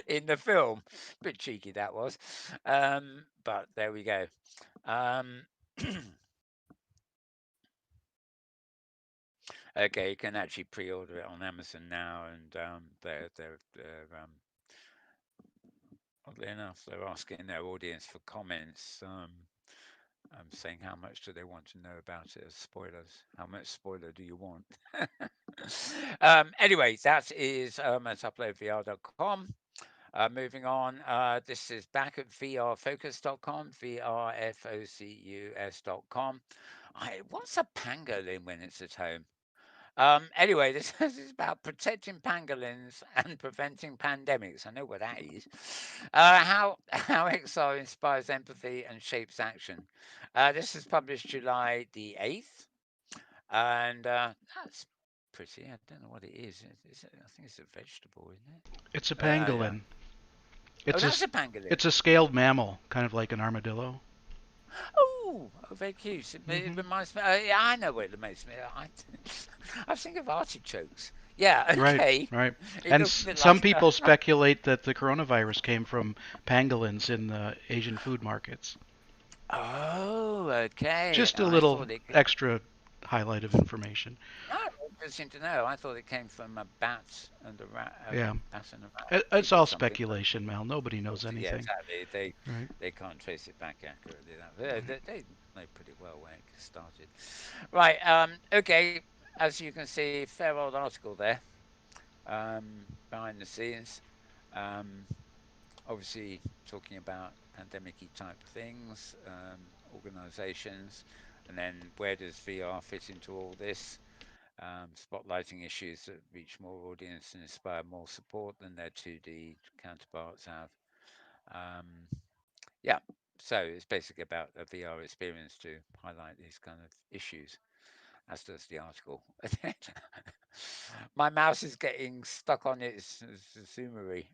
in the film. Bit cheeky that was, but there we go. Okay, you can actually pre-order it on Amazon now, and they're oddly enough, they're asking their audience for comments. Saying how much do they want to know about it as spoilers? How much spoiler do you want? Anyway, that is at uploadvr.com. Moving on, this is back at vrfocus.com, vrfocus.com. What's a pangolin when it's at home? Anyway, this is about protecting pangolins and preventing pandemics. I know what that is. How XR inspires empathy and shapes action. This is published July the 8th, and that's pretty. I don't know what it is. I think it's a vegetable, isn't it? It's a Yeah. pangolin. Oh, It's a that's a pangolin. it's a scaled mammal, kind of like an armadillo. Oh, very cute. It Mhm. reminds me. Yeah, I know what it makes me. I think of artichokes. Yeah. Right, Okay. right. It And looks a bit some like. people speculate that the coronavirus came from pangolins in the Asian food markets. Oh, okay. Just a I little thought it. extra highlight of information. Oh, interesting to know. I thought it came from a bat and a rat, Yeah, bat and a rat it's all or something. speculation, Mel. Nobody knows Yeah, anything, exactly. right? They can't trace it back accurately. Right. They know pretty well where it started. Right. Okay. As you can see, fair old article there. Behind the scenes. Um, Obviously talking about pandemic-y type things, organizations, and then where does VR fit into all this? Spotlighting issues that reach more audience and inspire more support than their 2D counterparts have. Um, yeah, so it's basically about a VR experience to highlight these kind of issues, as does the article. My mouse is getting stuck on its zoomery,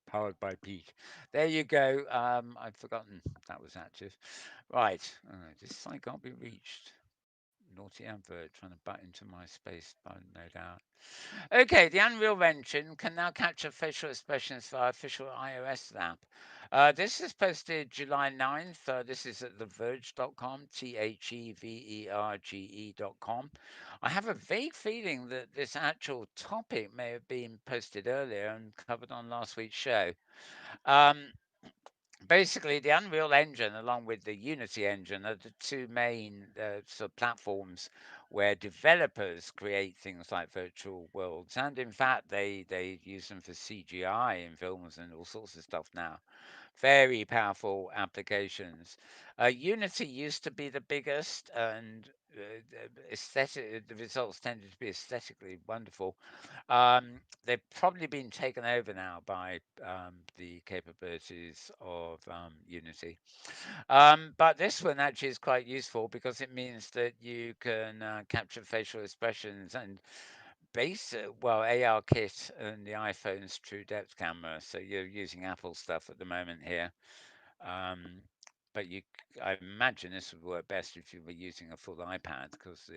powered by Peak. There you go. I'd forgotten that was active. Right, this site can't be reached. Naughty advert trying to butt into my space button, no doubt. Okay, the Unreal Engine can now capture facial expressions via official iOS app. This is posted July 9th. This is at theverge.com, theverge.com. I have a vague feeling that this actual topic may have been posted earlier and covered on last week's show. Um, Basically, the Unreal Engine, along with the Unity engine, are the two main sort of platforms where developers create things like virtual worlds. And in fact, they use them for CGI in films and all sorts of stuff now. Very powerful applications. Unity used to be the biggest, and the results tended to be aesthetically wonderful. They've probably been taken over now by the capabilities of Unity. But this one actually is quite useful because it means that you can capture facial expressions and well, ARKit and the iPhone's True Depth camera. So you're using Apple stuff at the moment here. Um, but I imagine this would work best if you were using a full iPad because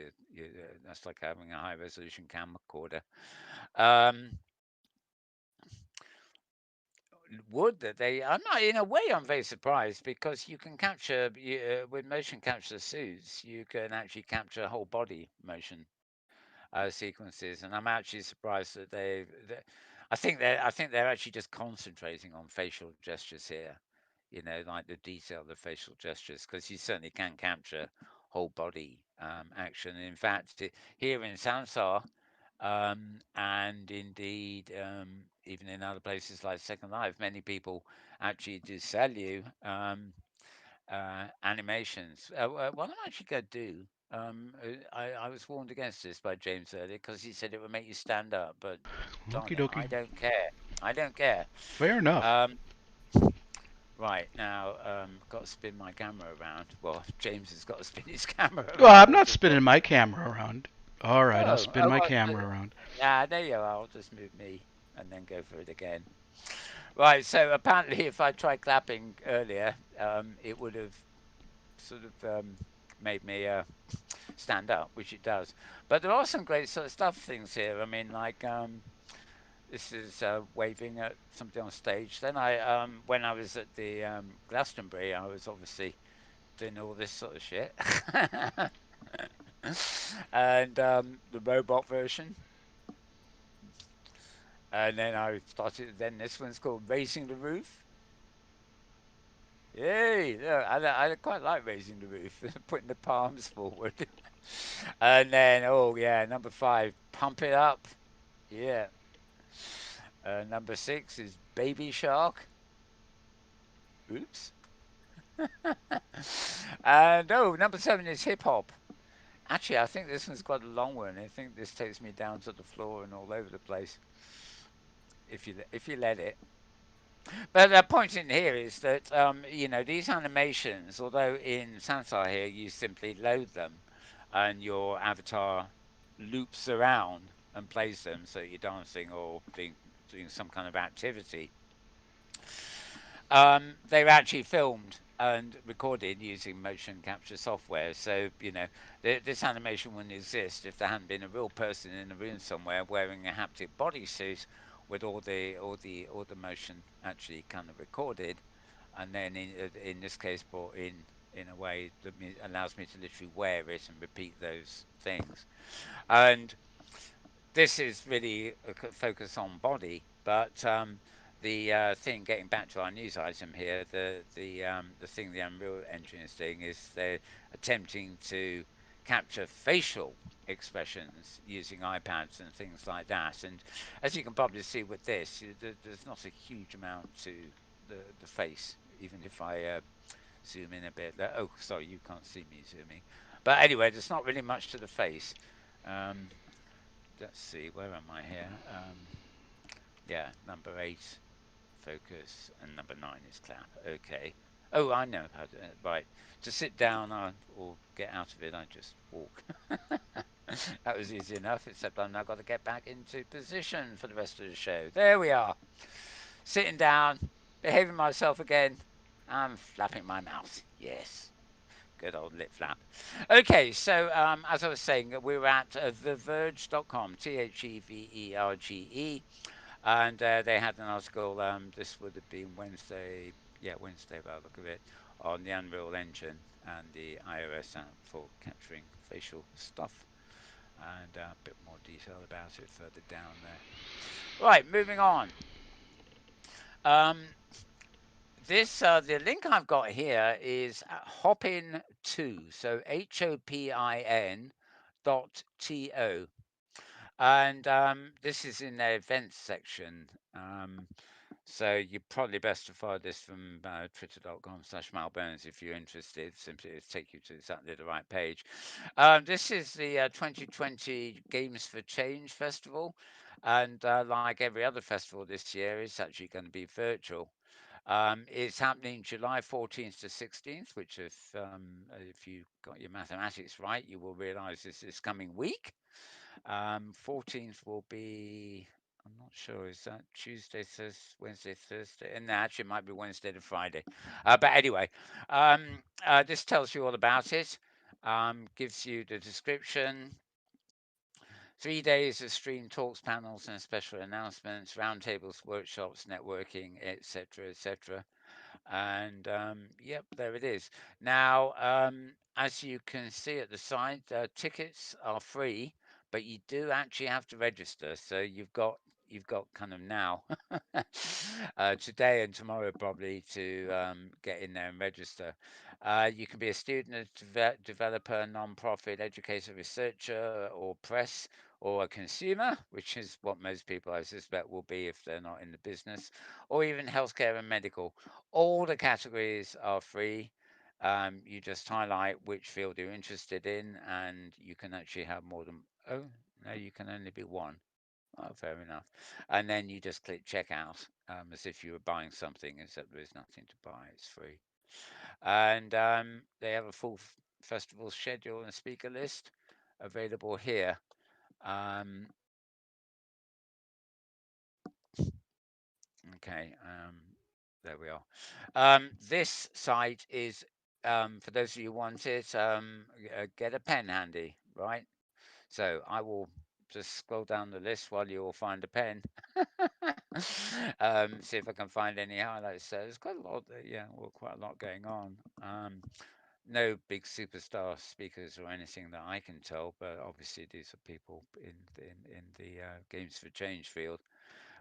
that's like having a high resolution camcorder. Um, would that they? I'm not in a way. I'm very surprised because you can capture with motion capture suits. You can actually capture whole body motion sequences, and I'm actually surprised that I think they're actually just concentrating on facial gestures here. You know, like the detail of the facial gestures, because you certainly can capture whole body action. In fact, here in Samsar, and indeed even in other places like Second Life, many people actually do sell you animations. What I'm actually going to do, I was warned against this by James earlier because he said it would make you stand up, but darn Okie it, dokie. I don't care. I don't care. Fair enough. Um, right now, got to spin my camera around. Well, James has got to spin his camera Well, around, I'm which not is what. spinning my camera around. All right, I'll Oh, spin my well, camera around. yeah, there you are. I'll just move me and then go for it again. Right. So apparently, if I tried clapping earlier, it would have sort of made me stand up, which it does. But there are some great sort of stuff things here. I mean, like this is waving at somebody on stage. Then when I was at the Glastonbury, I was obviously doing all this sort of shit. And the robot version. And then I started. Then this one's called Raising the Roof. Yay! Yeah, I quite like raising the roof, putting the palms forward. And then, oh yeah, number five, pump it up. Yeah. Number six is Baby Shark. Oops. And oh, number seven is hip hop. Actually, I think this one's quite a long one. I think this takes me down to the floor and all over the place if you let it. But the point in here is that these animations, although in Sansar here you simply load them, and your avatar loops around and plays them, so you're dancing or doing some kind of activity. They were actually filmed and recorded using motion capture software. So this animation wouldn't exist if there hadn't been a real person in a room somewhere wearing a haptic bodysuit with all the motion actually kind of recorded, and then in this case brought in in a way that allows me to literally wear it and repeat those things. And this is really a focus on body, but the thing, getting back to our news item here, the thing the Unreal Engine is doing is they're attempting to capture facial expressions using iPads and things like that. And as you can probably see with this, there's not a huge amount to the face, even if I zoom in a bit. Oh, sorry, you can't see me zooming. But anyway, there's not really much to the face. Um, let's see, where am I here? Yeah, number 8, focus, and number 9 is clap. Okay. Oh, I know how to. Right. To sit down or get out of it, I just walk. That was easy enough, except I've now got to get back into position for the rest of the show. There we are. Sitting down, behaving myself again. I'm flapping my mouth. Yes. Good old lip flap. Okay, so as I was saying, we were at theverge.com, THEVERGE, and they had an article. This would have been Wednesday, yeah, Wednesday by the look of it, on the Unreal Engine and the iOS app for capturing facial stuff, and a bit more detail about it further down there. Right, moving on. Um, this the link I've got here is Hopin2, so HOPIN.to, and this is in their events section. So you're probably best to follow this from twitter.com/malburns if you're interested. Simply it'll take you to exactly the right page. This is the 2020 Games for Change Festival, and like every other festival this year, it's actually going to be virtual. It's happening July 14th to 16th, which if you got your mathematics right, you will realise is this coming week. 14th will be, I'm not sure, is that Tuesday, Thursday, Wednesday, Thursday? And no, actually, it might be Wednesday to Friday. But anyway, this tells you all about it, gives you the description. 3 days of stream talks, panels, and special announcements, roundtables, workshops, networking, etc., etc. And yep, there it is. Now, as you can see at the side, tickets are free, but you do actually have to register. So you've got kind of now, today and tomorrow probably to get in there and register. You can be a student, a developer, non-profit, educator, researcher, or press, or a consumer, which is what most people I suspect will be if they're not in the business, or even healthcare and medical. All the categories are free. You just highlight which field you're interested in, and you can actually have more than. Oh, no, you can only be one. Oh, fair enough. And then you just click checkout as if you were buying something, except there is nothing to buy. It's free. And they have a full festival schedule and speaker list available here. Um, okay. There we are. This site is, for those of you who want it, get a pen handy, right? So I will just scroll down the list while you all find a pen. See if I can find any highlights. So there's quite a lot, yeah, well, quite a lot going on. No big superstar speakers or anything that I can tell, but obviously these are people in the Games for Change field,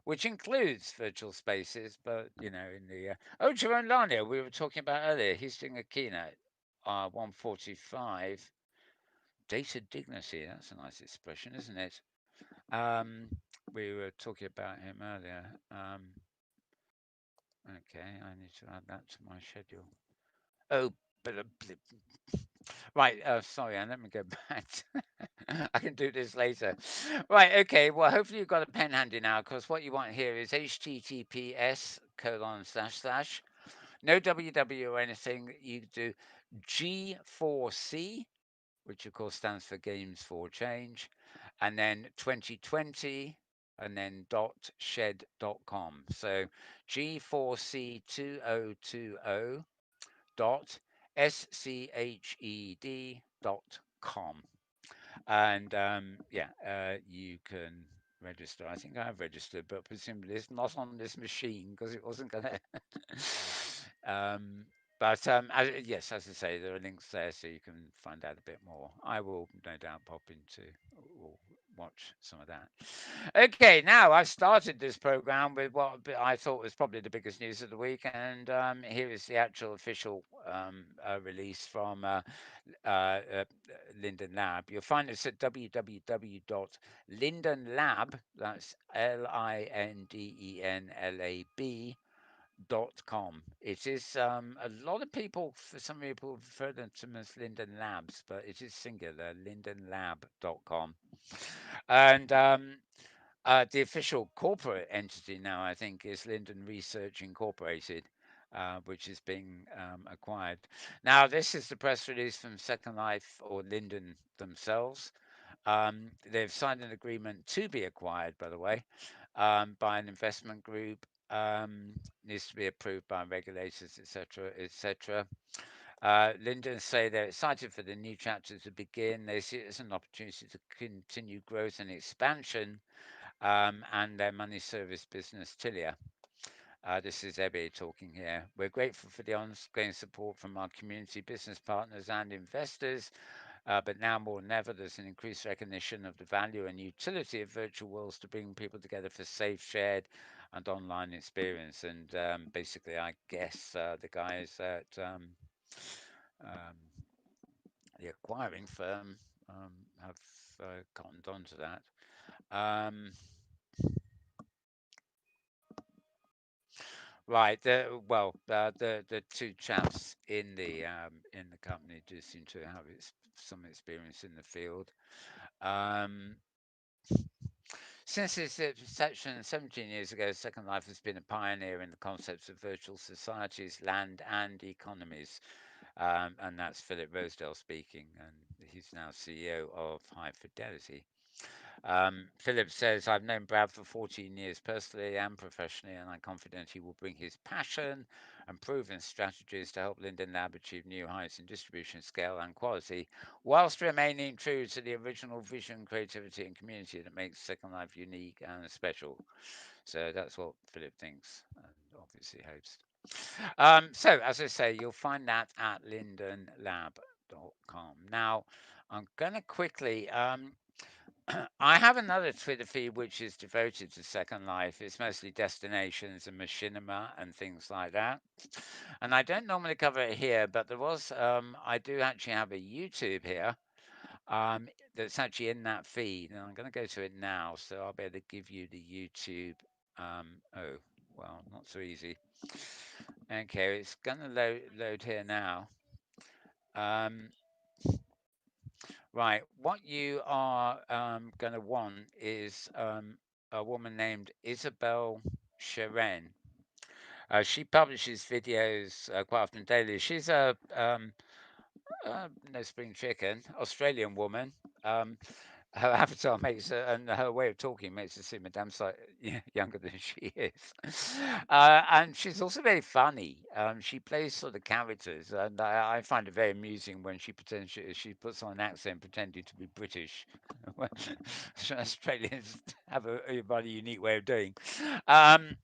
which includes virtual spaces, but in the oh, Jerome Lania, we were talking about earlier. He's doing a keynote, 1:45. Data dignity. That's a nice expression, isn't it? Um, we were talking about him earlier. Okay, I need to add that to my schedule. Oh, but right. Sorry, Anne. Let me go back. I can do this later. Right. Okay. Well, hopefully you've got a pen handy now, because what you want here is https:// no www or anything. You do G4C, which of course stands for Games for Change, and then 2020, and then .shed.com. So G4C2020 .sched.com. And yeah, you can register. I think I have registered, but presumably it's not on this machine because it wasn't going to. But yes, as I say, there are links there so you can find out a bit more. I will no doubt pop into or watch some of that. Okay, now I've started this program with what I thought was probably the biggest news of the week, and here is the actual official release from uh, Linden Lab. You'll find this at www.lindenlab, that's lindenlab.com. It is a lot of people, for some people, refer them to as Linden Labs, but it is singular, lindenlab.com. And the official corporate entity now, I think, is Linden Research Incorporated, which is being acquired. Now, this is the press release from Second Life or Linden themselves. They've signed an agreement to be acquired, by the way, by an investment group. Needs to be approved by regulators, etc., etc. Linden say they're excited for the new chapter to begin. They see it as an opportunity to continue growth and expansion, and their money service business, Tilia. This is Ebbe talking here. We're grateful for the ongoing support from our community, business partners, and investors. But now more than ever, there's an increased recognition of the value and utility of virtual worlds to bring people together for safe, shared, and online experience. And basically, I guess the guys at um, the acquiring firm have cottoned on to that. Um, Right. The two chaps in the company do seem to have some experience in the field. Um, since its inception 17 years ago, Second Life has been a pioneer in the concepts of virtual societies, land, and economies. And that's Philip Rosedale speaking, and he's now CEO of High Fidelity. Philip says, I've known Brad for 14 years personally and professionally, and I'm confident he will bring his passion and proven strategies to help Linden Lab achieve new heights in distribution, scale, and quality, whilst remaining true to the original vision, creativity, and community that makes Second Life unique and special. So that's what Philip thinks and obviously hopes. So, as I say, you'll find that at lindenlab.com. Now, I'm going to quickly I have another Twitter feed which is devoted to Second Life. It's mostly destinations and machinima and things like that. And I don't normally cover it here, but I do actually have a YouTube here that's actually in that feed. And I'm going to go to it now, so I'll be able to give you the YouTube. Oh, well, not so easy. Okay, it's going to load here now. Um, Right. What you are going to want is a woman named Isabel Sharon. She publishes videos quite often daily. She's a no spring chicken, Australian woman. Um, her avatar makes her, and her way of talking makes her seem a damn sight younger than she is. And she's also very funny. She plays sort of characters, and I find it very amusing when she pretends she puts on an accent pretending to be British. Australians have a rather unique way of doing. Um,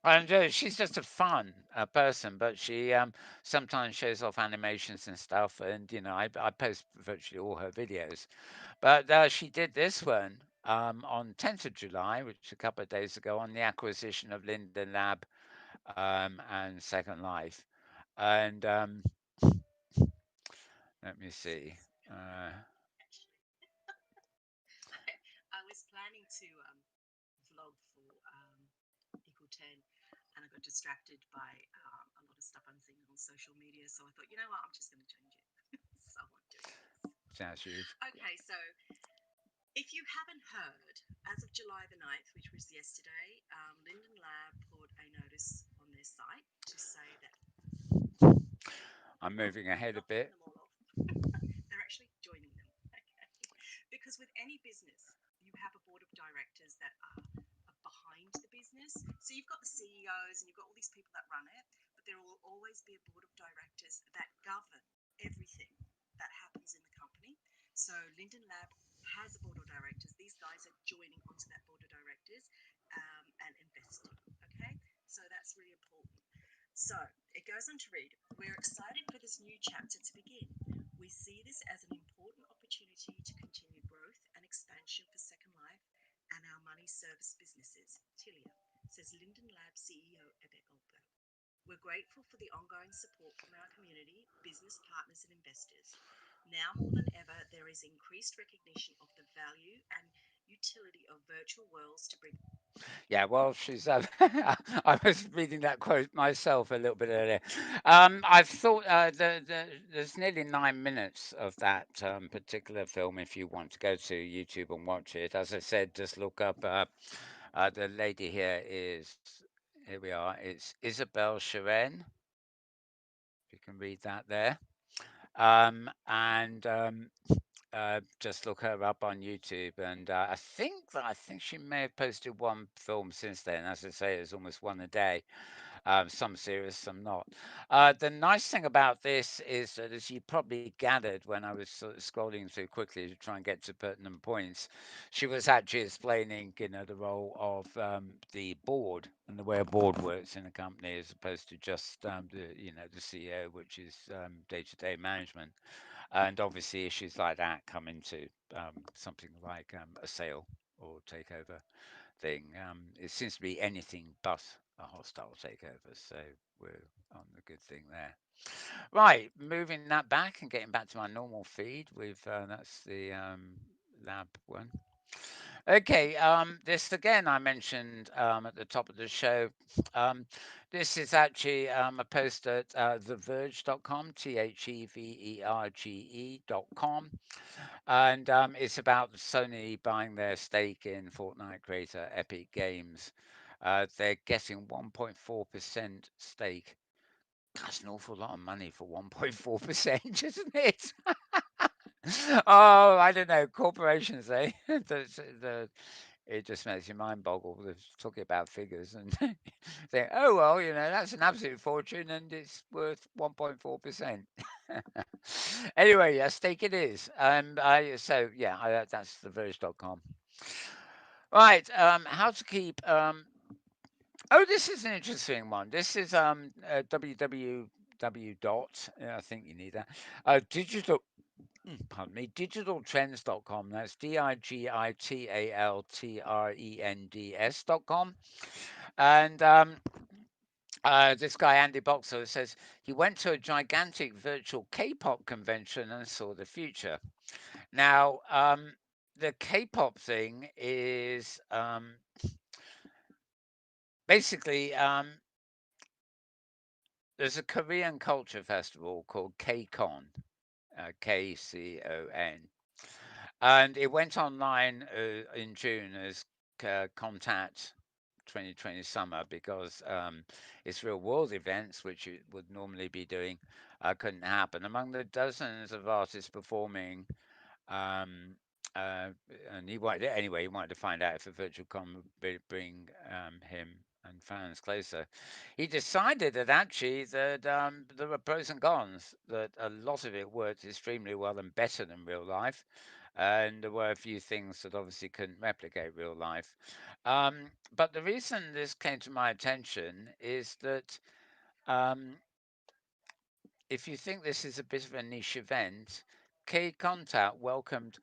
and she's just a fun person, but she sometimes shows off animations and stuff. And I post virtually all her videos. But she did this one on 10th of July, which is a couple of days ago, on the acquisition of Linden Lab and Second Life. And let me see. Uh, I was planning to vlog for Equal 10 and I got distracted by a lot of stuff I'm seeing on social media. So I thought, you know what, I'm just going to change it. So I'm doing this. sounds good. Okay, so if you haven't heard, as of July the 9th, which was yesterday, Linden Lab put a notice on their site to say that I'm moving ahead a not putting bit. them all off. They're actually joining them. Okay. Because with any business, you have a board of directors that are behind the business. So you've got the CEOs and you've got all these people that run it, but there will always be a board of directors that govern everything that happens in the company. So Linden Lab has a board of directors. These guys are joining onto that board of directors and investing. Okay, so that's really important. So it goes on to read, we're excited for this new chapter to begin. We see this as an important opportunity to continue growth and expansion for Second Life and our money service businesses. Tilia, says Linden Lab CEO Ebbe Goldberg. We're grateful for the ongoing support from our community, business partners, and investors. Now more than ever, there is increased recognition of the value and utility of virtual worlds to bring. Yeah, well, she's. I was reading that quote myself a little bit earlier. I thought there's nearly 9 minutes of that particular film. If you want to go to YouTube and watch it, as I said, just look up. The lady here is. Here we are. It's Isabel Sharon. You can read that there. And just look her up on YouTube, and I think she may have posted one film since then. As I say, it's almost one a day. Some serious, some not. The nice thing about this is that, as you probably gathered when I was sort of scrolling through quickly to try and get to pertinent points, she was actually explaining, the role of the board and the way a board works in a company, as opposed to just the CEO, which is day-to-day management. And obviously, issues like that come into something like a sale or takeover thing. It seems to be anything but a hostile takeover, so we're on the good thing there. Right, moving that back and getting back to my normal feed with that's the lab one. Okay, this again I mentioned at the top of the show. Um, this is actually a post at theverge.com, theverge.com, and it's about Sony buying their stake in Fortnite creator Epic Games. They're getting 1.4% stake. That's an awful lot of money for 1.4%, isn't it? Oh, I don't know. Corporations, eh? It just makes your mind boggle. They're talking about figures and think, oh, well, that's an absolute fortune and it's worth 1.4%. Anyway, a stake it is. That's theverge.com. Right. How to keep. Oh, this is an interesting one. This is www dot. I think you need that. Digital. Pardon me, digitaltrends.com. That's digitaltrends.com. And this guy, Andy Boxer, says he went to a gigantic virtual K pop convention and saw the future. Now, the K pop thing is basically there's a Korean culture festival called KCON, KCON. And it went online in June as Contact 2020 Summer because its real world events, which it would normally be doing, couldn't happen. Among the dozens of artists performing, um, uh, and he wanted to find out if a virtual con would bring him and fans closer. He decided that actually that there were pros and cons. That a lot of it worked extremely well and better than real life, and there were a few things that obviously couldn't replicate real life. But the reason this came to my attention is that um, if you think this is a bit of a niche event, K Contact welcomed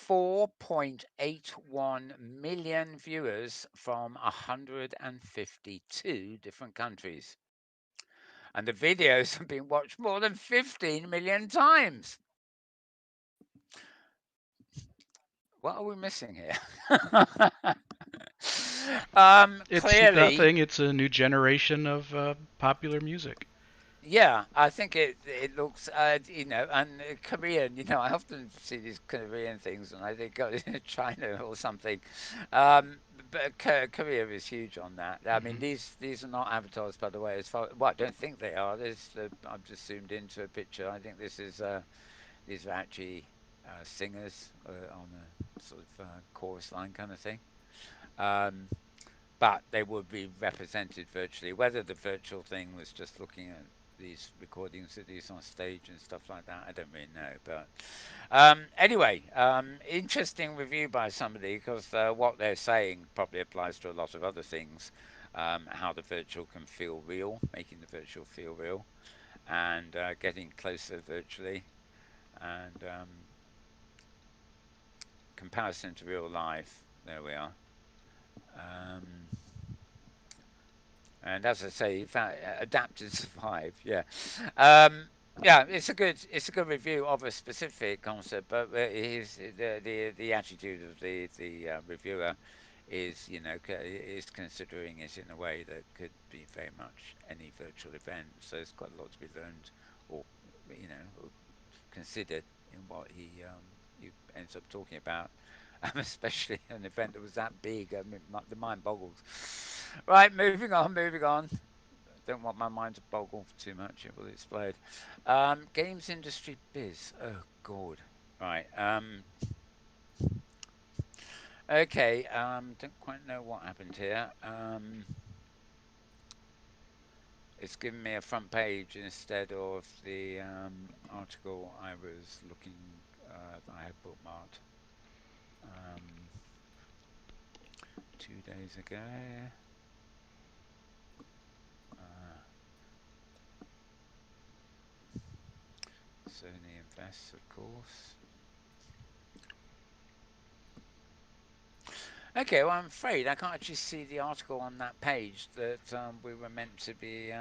4.81 million viewers from 152 different countries. And the videos have been watched more than 15 million times. What are we missing here? It's Clearly, nothing. It's a new generation of popular music. yeah, I think it looks, and Korean, I often see these Korean things and I think, oh, China or something. Um, but Korea is huge on that. I mean, Hmm. these are not avatars, by the way. Well, I don't think they are. I've just zoomed into a picture. I think these are actually singers on a sort of chorus line kind of thing. Um, but they would be represented virtually. Whether the virtual thing was just looking at these recordings of these on stage and stuff like that, I don't really know. But anyway, interesting review by somebody because what they're saying probably applies to a lot of other things. how the virtual can feel real, making the virtual feel real, and getting closer virtually, and comparison to real life. There we are. Um, and as I say, adapt and survive. Yeah, um, yeah. It's a good review of a specific concept, but the attitude of the reviewer is is considering it in a way that could be very much any virtual event. So there's quite a lot to be learned, or or considered in what he ends up talking about, especially an event that was that big. I mean, the mind boggles. Right, moving on, moving on. Don't want my mind to boggle too much; it will explode. Games industry biz. Oh God. Right. Okay. Don't quite know what happened here. It's given me a front page instead of the article I was looking that I had bookmarked. Um, 2 days ago. Uh, Sony Invests, of course. Okay, well, I'm afraid I can't actually see the article on that page that we were meant to be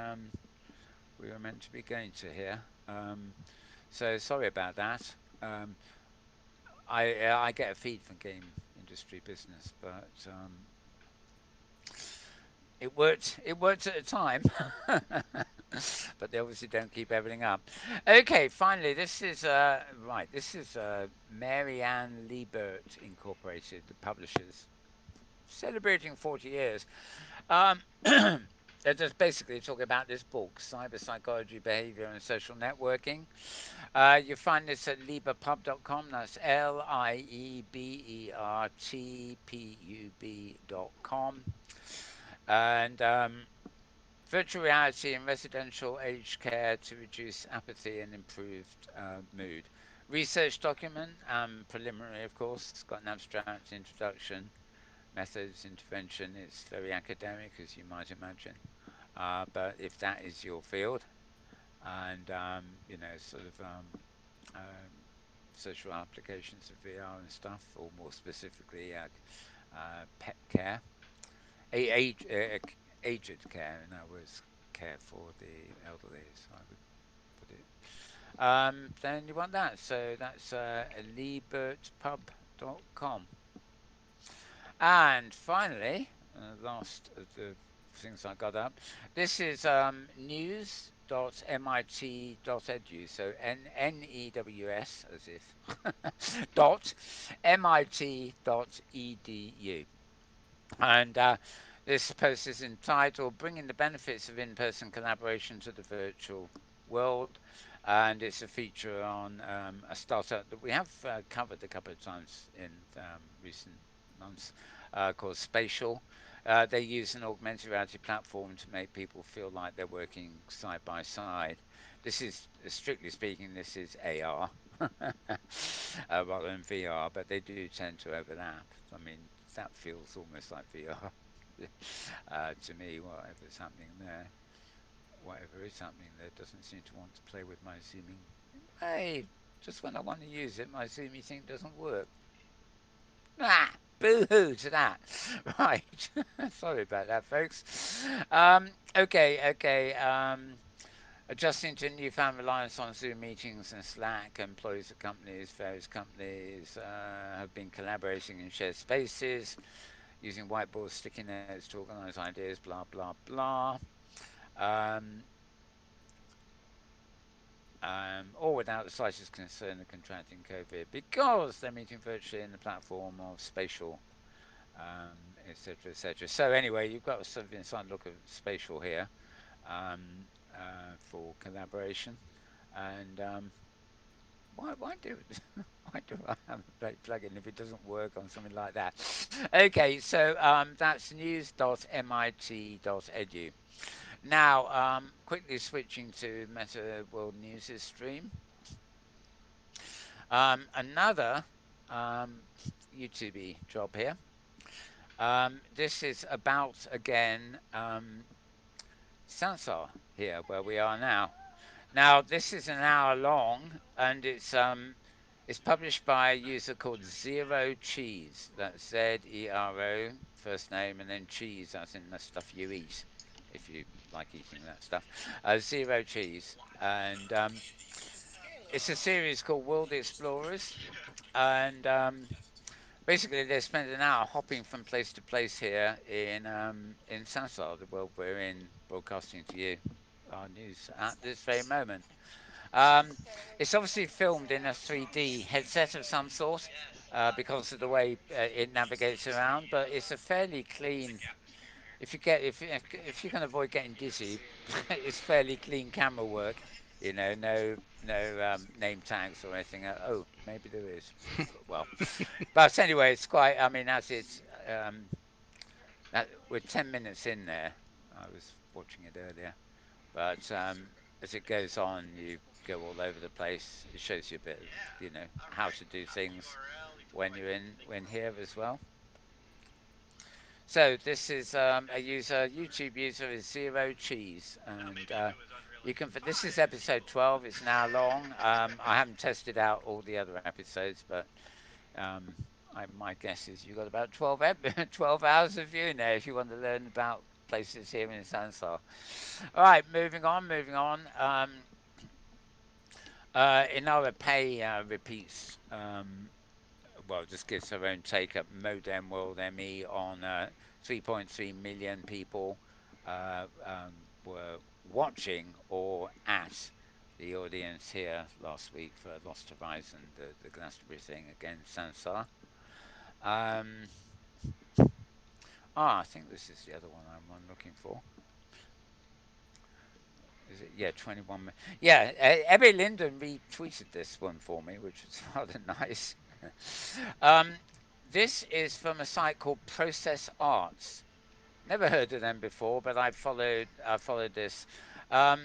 going to here. So sorry about that. Um, I get a feed from game industry business, but it worked. It worked at the time, but they obviously don't keep everything up. Okay, finally, this is right. This is Mary Ann Liebert Incorporated, the publishers, celebrating 40 years. Um, they're just basically talking about this book, Cyber Psychology, Behavior, and Social Networking. You find this at lieberpub.com. That's liebertpub.com. And virtual reality and residential aged care to reduce apathy and improved mood. Research document, preliminary, of course. It's got an abstract introduction, methods, intervention. It's very academic, as you might imagine. But if that is your field, and sort of social applications of VR and stuff, or more specifically, pet care, age, aged care, in other words, care for the elderly, so I would put it. Then you want that, so that's liebertpub.com. And finally, last of the things I got up, this is news.mit.edu, so news as if dot mit.edu. And this post is entitled Bringing the Benefits of In-Person Collaboration to the Virtual World. And it's a feature on a startup that we have covered a couple of times in recent months called Spatial. They use an augmented reality platform to make people feel like they're working side by side. This is, strictly speaking, this is AR rather than VR, but they do tend to overlap. I mean, that feels almost like VR to me, whatever's happening there. Whatever is happening there doesn't seem to want to play with my zooming. Hey, just when I want to use it, my zoomy thing doesn't work. Ah, boo-hoo to that. Right. Sorry about that, folks. Okay. Adjusting to newfound reliance on Zoom meetings and Slack, employees of various companies have been collaborating in shared spaces, using whiteboards, sticky notes to organize ideas, blah, blah, blah. Um, all without the slightest concern of contracting COVID because they're meeting virtually in the platform of Spatial, etc., etc. So anyway, you've got a sort of inside look at Spatial here for collaboration, and why do why do I have a plugin if it doesn't work on something like that? Okay, so that's news.mit.edu. Now, quickly switching to Metaworld News stream. Another YouTube job here. This is about again Sansar here, where we are now. Now this is an hour long, and it's published by a user called Zero Cheese. That's Zero first name and then cheese, as in the stuff you eat, if you like eating that stuff. Zero Cheese, and it's a series called World Explorers, and basically they spend an hour hopping from place to place here in Sansar, the world we're in, broadcasting to you our news at this very moment. Um, it's obviously filmed in a 3D headset of some sort because of the way it navigates around, but it's a fairly clean. If you can avoid getting dizzy, it's fairly clean camera work. You know, no name tags or anything. Oh, maybe there is. Well, but anyway, it's quite. I mean, as it's we're 10 minutes in there. I was watching it earlier. But as it goes on, you go all over the place. It shows you a bit of, how to do things when you're in when here as well. So this is YouTube user is Zero Cheese, and you can. This is episode 12. It's an hour long. I haven't tested out all the other episodes, but um, my guess is you've got about 12 hours of viewing there if you want to learn about places here in Sansar. All right, moving on, moving on. Inara Pay repeats, well, just gives her own take at Modem World ME on 3.3 million people were watching or at the audience here last week for Lost Horizon, the Glastonbury thing against Sansar. Um, I think this is the other one I'm looking for. Is it? Yeah, 21. Yeah, Ebby Linden retweeted this one for me, which was rather nice. um, this is from a site called Process Arts. Never heard of them before, but I followed this. Um,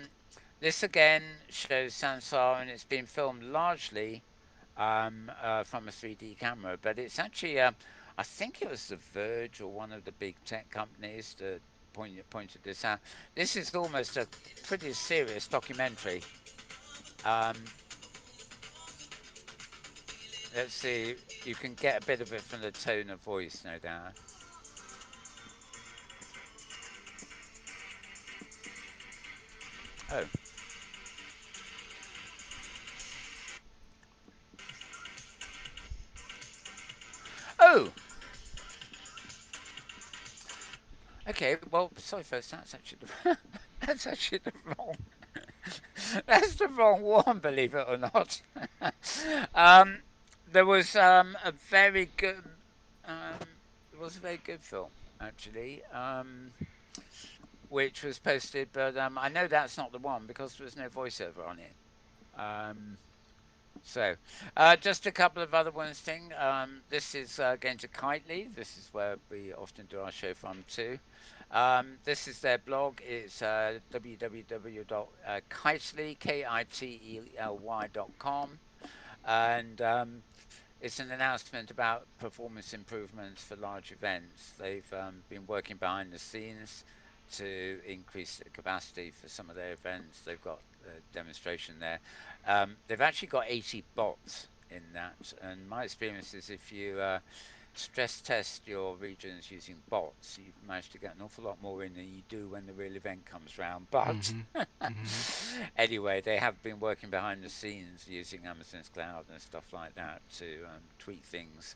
this again shows Sansar, and it's been filmed largely from a 3D camera, but it's actually I think it was The Verge or one of the big tech companies that pointed this out. This is almost a pretty serious documentary. Um, let's see, you can get a bit of it from the tone of voice, no doubt. Oh, oh, okay. Well, sorry, folks. That's actually the wrong. That's the wrong one, believe it or not. um, there was a very good. Um, it was a very good film, actually, which was posted, but I know that's not the one because there was no voiceover on it. Um, so, just a couple of other ones thing. This is going to Kitely. This is where we often do our show from too. This is their blog. It's www.kitely, kitely.com. And it's an announcement about performance improvements for large events. They've been working behind the scenes to increase the capacity for some of their events. They've got a demonstration there. They've actually got 80 bots in that, and my experience is if you stress test your regions using bots, you've managed to get an awful lot more in than you do when the real event comes round. But Mm-hmm. Mm-hmm. anyway, they have been working behind the scenes using Amazon's cloud and stuff like that to tweak things.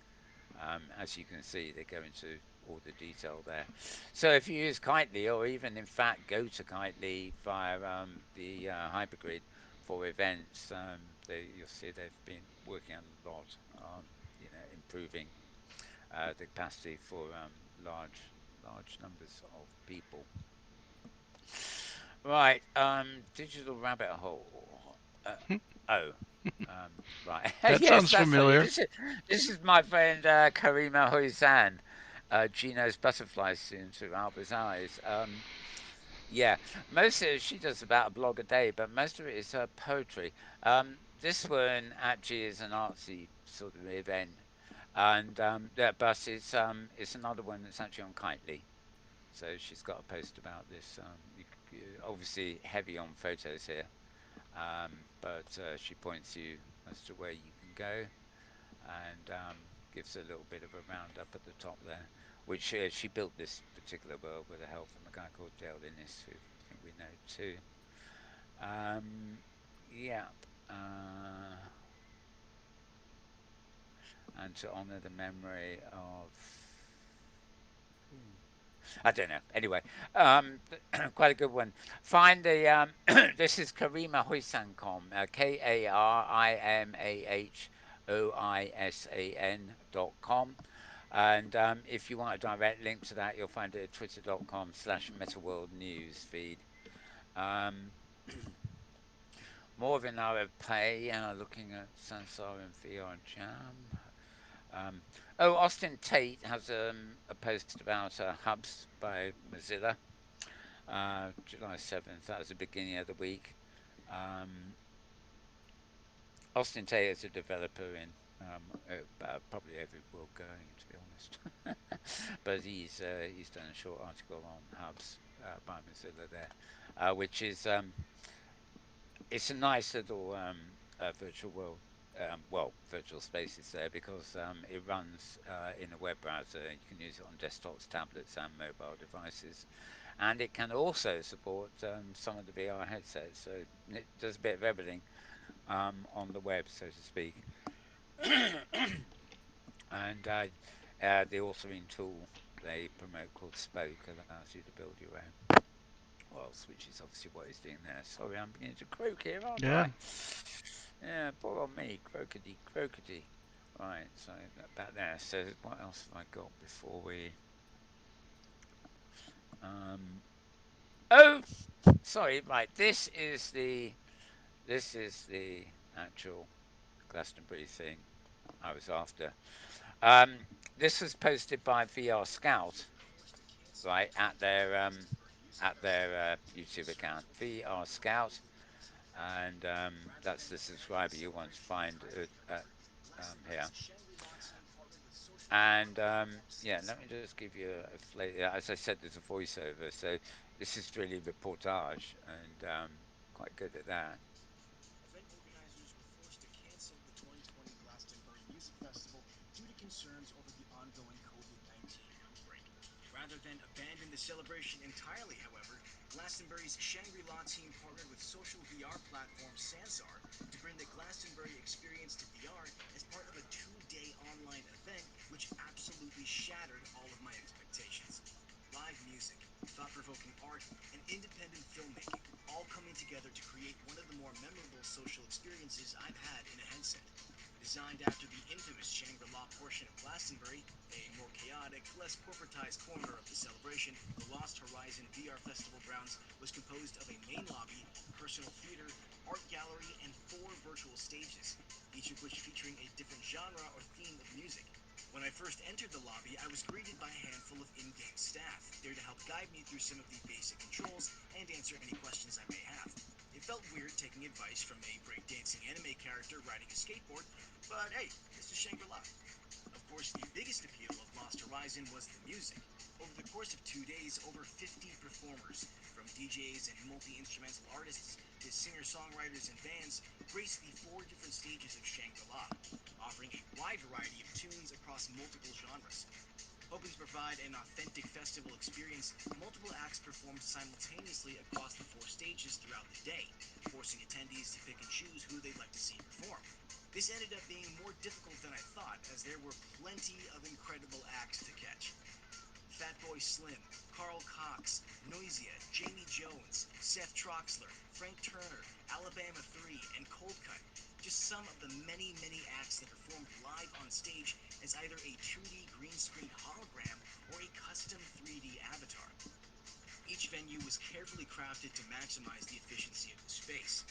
As you can see, they go into all the detail there. So if you use Kitely, or even in fact go to Kitely via the hypergrid for events, you'll see they've been working a lot on improving the capacity for large numbers of people. Right, digital rabbit hole. Oh, um, right. That Yes, sounds that's funny. familiar. This is my friend Karima Hoisan. Gino's butterfly soon to Alba's eyes. Yeah, most of it she does about a blog a day, but most of it is her poetry. This one actually is an artsy sort of event. And but it's another one that's actually on Kitely. So she's got a post about this. Obviously heavy on photos here, but she points you as to where you can go, and gives a little bit of a roundup at the top there, which she built this particular world with the help from a guy called Dale Innes, who I think we know too. Um, yeah. Uh, and to honour the memory of I don't know. Anyway, um, quite a good one. Find the this is Karima Hoisankom, KARIMAHOISAN.com. And if you want a direct link to that, you'll find it at twitter.com/metaworld news feed. Um, more than Pay, looking at Sansar and VR Jam. Um, oh, Austin Tate has a post about hubs by Mozilla, July 7th. That was the beginning of the week. Um, Austin Tate is a developer in probably every world going, to be honest. But he's done a short article on hubs by Mozilla there, which is it's a nice little virtual world. Well, virtual spaces there because it runs in a web browser. You can use it on desktops, tablets, and mobile devices, and it can also support some of the VR headsets. So it does a bit of everything on the web, so to speak. And the authoring tool they promote called Spoke allows you to build your own. Well, which is obviously what he's doing there. Sorry, I'm beginning to croak here, aren't Yeah. I? Yeah, poor old me, croakety, croakety. Right, so back there. So what else have I got before we? Um, oh, sorry. Right, this is the actual Glastonbury thing I was after. Um, this was posted by VR Scout, right, at their YouTube account, VR Scout, and that's the subscriber you want to find here. And yeah, let me just give you a flavor. As I said, there's a voiceover, so this is really reportage and quite good at that. Event organizers were forced to cancel the 2020 Glastonbury Music Festival due to concerns over the ongoing COVID 19 outbreak. Rather than abandon the celebration entirely, however, Glastonbury's Shangri La team partnered with social VR platform Sansar to bring the Glastonbury experience to VR as part of a 2-day online event, which absolutely shattered all of my expectations. Live music, thought provoking art, and independent filmmaking all coming together to create one of the more memorable social experiences I've had in a headset. Designed after the infamous Shangri La portion of Glastonbury, a more chaotic, less corporatized corner of the celebration, the Lost Horizon VR Festival grounds was composed of a main lobby, personal theater, art gallery, and 4 virtual stages, each of which featuring a different genre or theme of music. When I first entered the lobby, I was greeted by a handful of in-game staff, there to help guide me through some of the basic controls and answer any questions I may have. It felt weird taking advice from a breakdancing anime character riding a skateboard, but hey, this is Shangri-La. Of course, the biggest appeal of Lost Horizon was the music. Over the course of 2 days, over 50 performers, from DJs and multi-instrumental artists to singer-songwriters and bands, graced the 4 different stages of Shangri-La, offering a wide variety of tunes across multiple genres. Hoping to provide an authentic festival experience, multiple acts performed simultaneously across the 4 stages throughout the day, forcing attendees to pick and choose who they'd like to see perform. This ended up being more difficult than I thought, as there were plenty of incredible acts to catch. Fatboy Slim, Carl Cox, Noisia, Jamie Jones, Seth Troxler, Frank Turner, Alabama 3, and Cold Cut. Just some of the many, many acts that performed live on stage as either a 2D green screen hologram or a custom 3D avatar. Each venue was carefully crafted to maximize the efficiency of the space.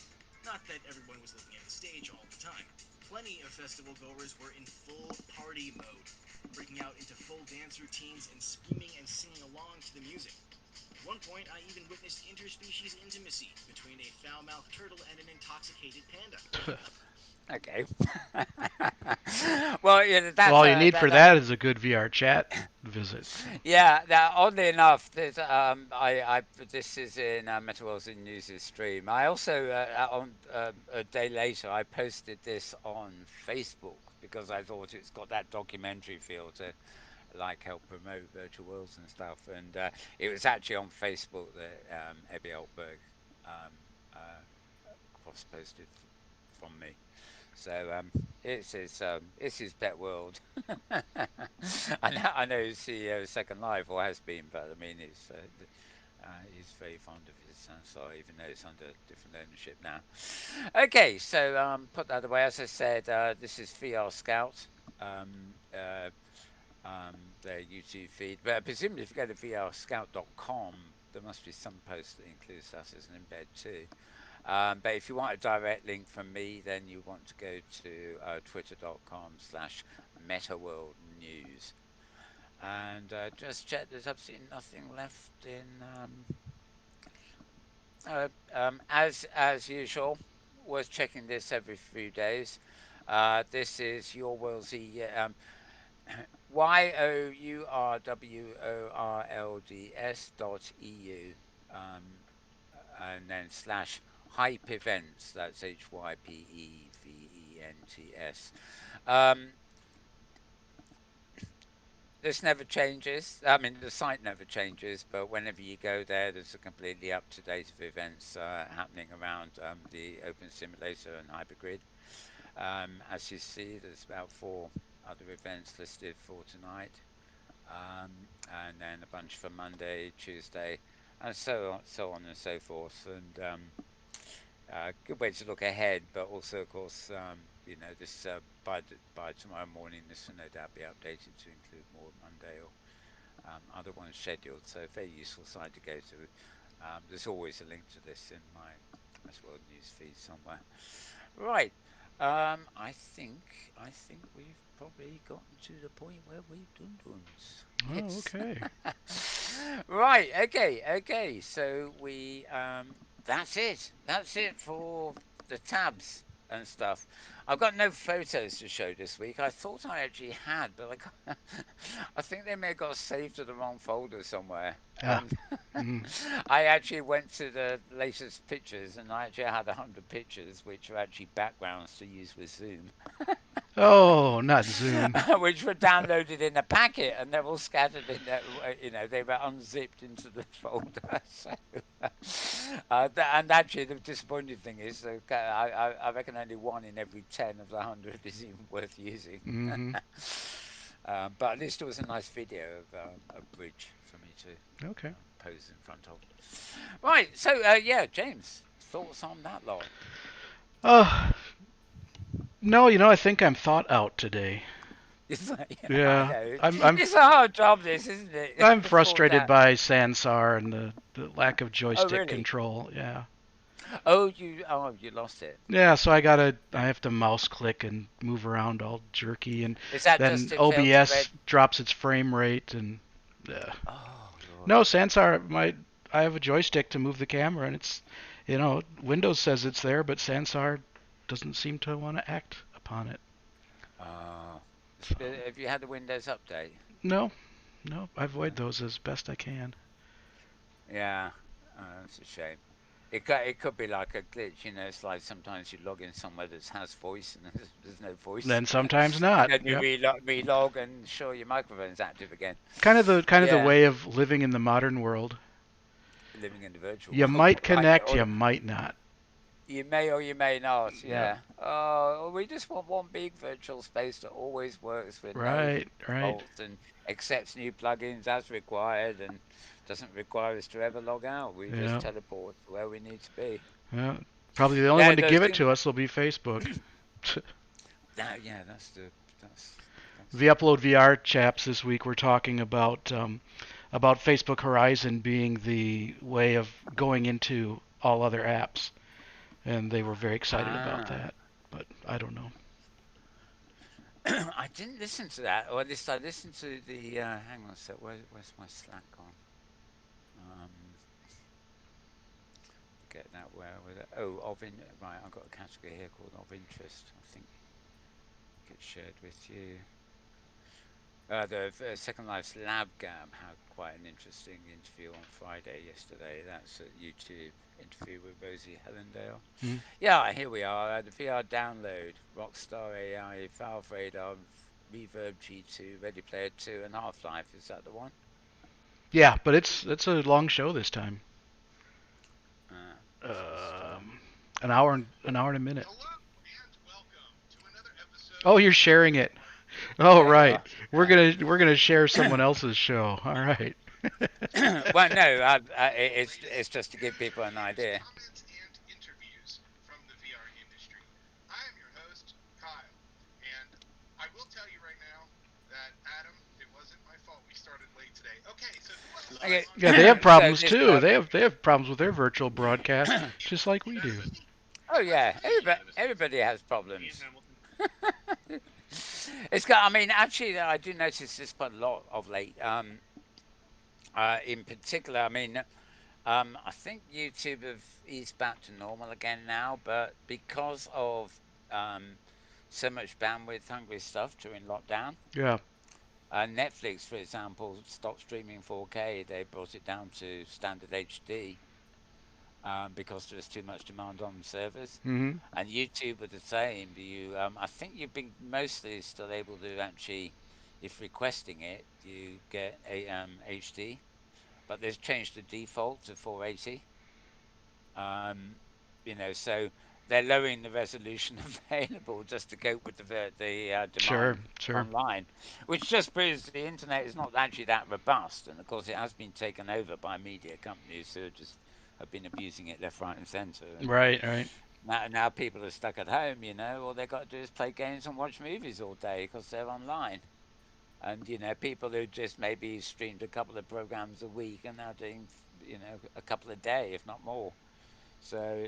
Not that everyone was looking at the stage all the time. Plenty of festival goers were in full party mode, breaking out into full dance routines and screaming and singing along to the music. At one point, I even witnessed interspecies intimacy between a foul-mouthed turtle and an intoxicated panda. Okay. Well, yeah, Well, that's all you need for that. that is a good VR chat visit. So. Yeah, now oddly enough, there's this is in Metaworld's in News' stream. I also on a day later I posted this on Facebook because I thought it's got that documentary feel to like help promote virtual worlds and stuff. And it was actually on Facebook that Ebby Altberg um, uh, cross posted from me. So it's his pet world. I know he's CEO of Second Life or has been, but I mean he's very fond of his Sansar, even though it's under different ownership now. Okay, so put that away. As I said, this is VR Scout. Um, uh, their YouTube feed. But presumably, if you go to vrscout.com, there must be some post that includes that as an embed too. But if you want a direct link from me, then you want to go to twitter.com/metaworldnews. And just check, there's absolutely nothing left in. As usual, worth checking this every few days. This is your World Z. YOURWORLDS.EU, and then slash hype events. That's HYPEVENTS. Um, this never changes. I mean, the site never changes, but whenever you go there, there's a completely up to date of events happening around the Open Simulator and Hypergrid. As you see, there's about 4 other events listed for tonight. And then a bunch for Monday, Tuesday, and so on and so forth. And good way to look ahead, but also, of course, this by tomorrow morning, this will no doubt be updated to include more Monday or other ones scheduled. So very useful site to go to. There's always a link to this in my Westworld news feed somewhere. Right. I think we've probably gotten to the point where we've done duns. Oh, Yes. okay. Right. Okay. So that's it. That's it for the tabs and stuff. I've got no photos to show this week. I thought I actually had, but I think they may have got saved to the wrong folder somewhere. Ah. And Mm. I actually went to the latest pictures, and I actually had 100 pictures, which are actually backgrounds to use with Zoom, Oh, not Zoom. which were downloaded in a packet, and they're all scattered in there. They were unzipped into the folder. So, and actually, the disappointing thing is, I reckon only 1 in every 10 of the 100 is even worth using. Mm-hmm. But at least it was a nice video of a bridge for me to Okay. pose in front of. Right, so yeah, James, thoughts on that lot? Oh, no, I think I'm thought out today. I Yeah, know I'm it's a hard job, this, isn't it? I'm Thought frustrated out. by Sansar and the lack of Oh, joystick really? control. Yeah. Oh, you lost it. Yeah, so I have to mouse click and move around all jerky, and Is that then just it failed to OBS read? drops its frame rate, and Oh, Lord. no, Sansar, I have a joystick to move the camera, and it's, Windows says it's there, but Sansar doesn't seem to want to act upon it. Oh, So have you had the Windows update? no, no, I avoid those as best I can. Yeah, that's a shame. It could be like a glitch, it's like sometimes you log in somewhere that has voice and there's no voice, Then sometimes and not. then you Yep. relog and sure your microphone's active again. Kind of the Yeah, way of living in the modern world. living in the virtual You world, might right? connect, you might not. You may or you may not. Yep. Yeah. Oh, we just want one big virtual space that always works with no Right, right. faults and accepts new plugins as required and doesn't require us to ever log out. We just Yeah. teleport to where we need to be. Yeah. Probably the only Yeah, one to those give it things. to us will be Facebook. Yeah, that's The Upload VR chaps this week were talking about Facebook Horizon being the way of going into all other apps, and they were very excited about ah. that. But I don't know. I didn't listen to that, or at least I listened to the. Hang on a sec. Where's my Slack gone? Um, Forget that. Where was it? Oh, right. I've got a category here called of interest. I think it shared with you. The Second Life's Lab Gab had quite an interesting interview on Friday yesterday. That's a YouTube interview with Rosie Hellendale. Mm. Yeah, here we are. The VR download, Rockstar AI, Valve Radar, Reverb G2, Ready Player 2, and Half-Life. Is that the one? Yeah, but it's a long show this time. It's just An hour and a minute. Hello and welcome to another episode Oh, you're of sharing it. Oh, there you right. are. We're gonna share someone else's show. All right. Well, no, it's just to give people an news, idea. comments, and interviews from the VR industry. I am your host, Kyle, and I will tell you right now that Adam, it wasn't my fault we started late today. Okay, so who else is Okay, on Yeah, the they have so problems line? this too. They have problems with their virtual broadcast, just like we do. oh yeah, everybody has problems. It's got. I mean, actually, I do notice this quite a lot of late. In particular, I mean, I think YouTube have eased back to normal again now, but because of um, so much bandwidth hungry stuff during lockdown, Yeah. Netflix, for example, stopped streaming 4K. They brought it down to standard HD because there was too much demand on servers. Mhm. And YouTube were the same. I think you've been mostly still able to actually, if requesting it, you get a HD, but they've changed the default to 480. Um, so they're lowering the resolution available just to cope with the Sure. demand Sure. online, which just proves the internet is not actually that robust. And of course, it has been taken over by media companies who just have been abusing it left, right, and centre. And Right. Right. now people are stuck at home. All they've got to do is play games and watch movies all day because they're online. And people who just maybe streamed a couple of programs a week are now doing a couple a day, if not more. So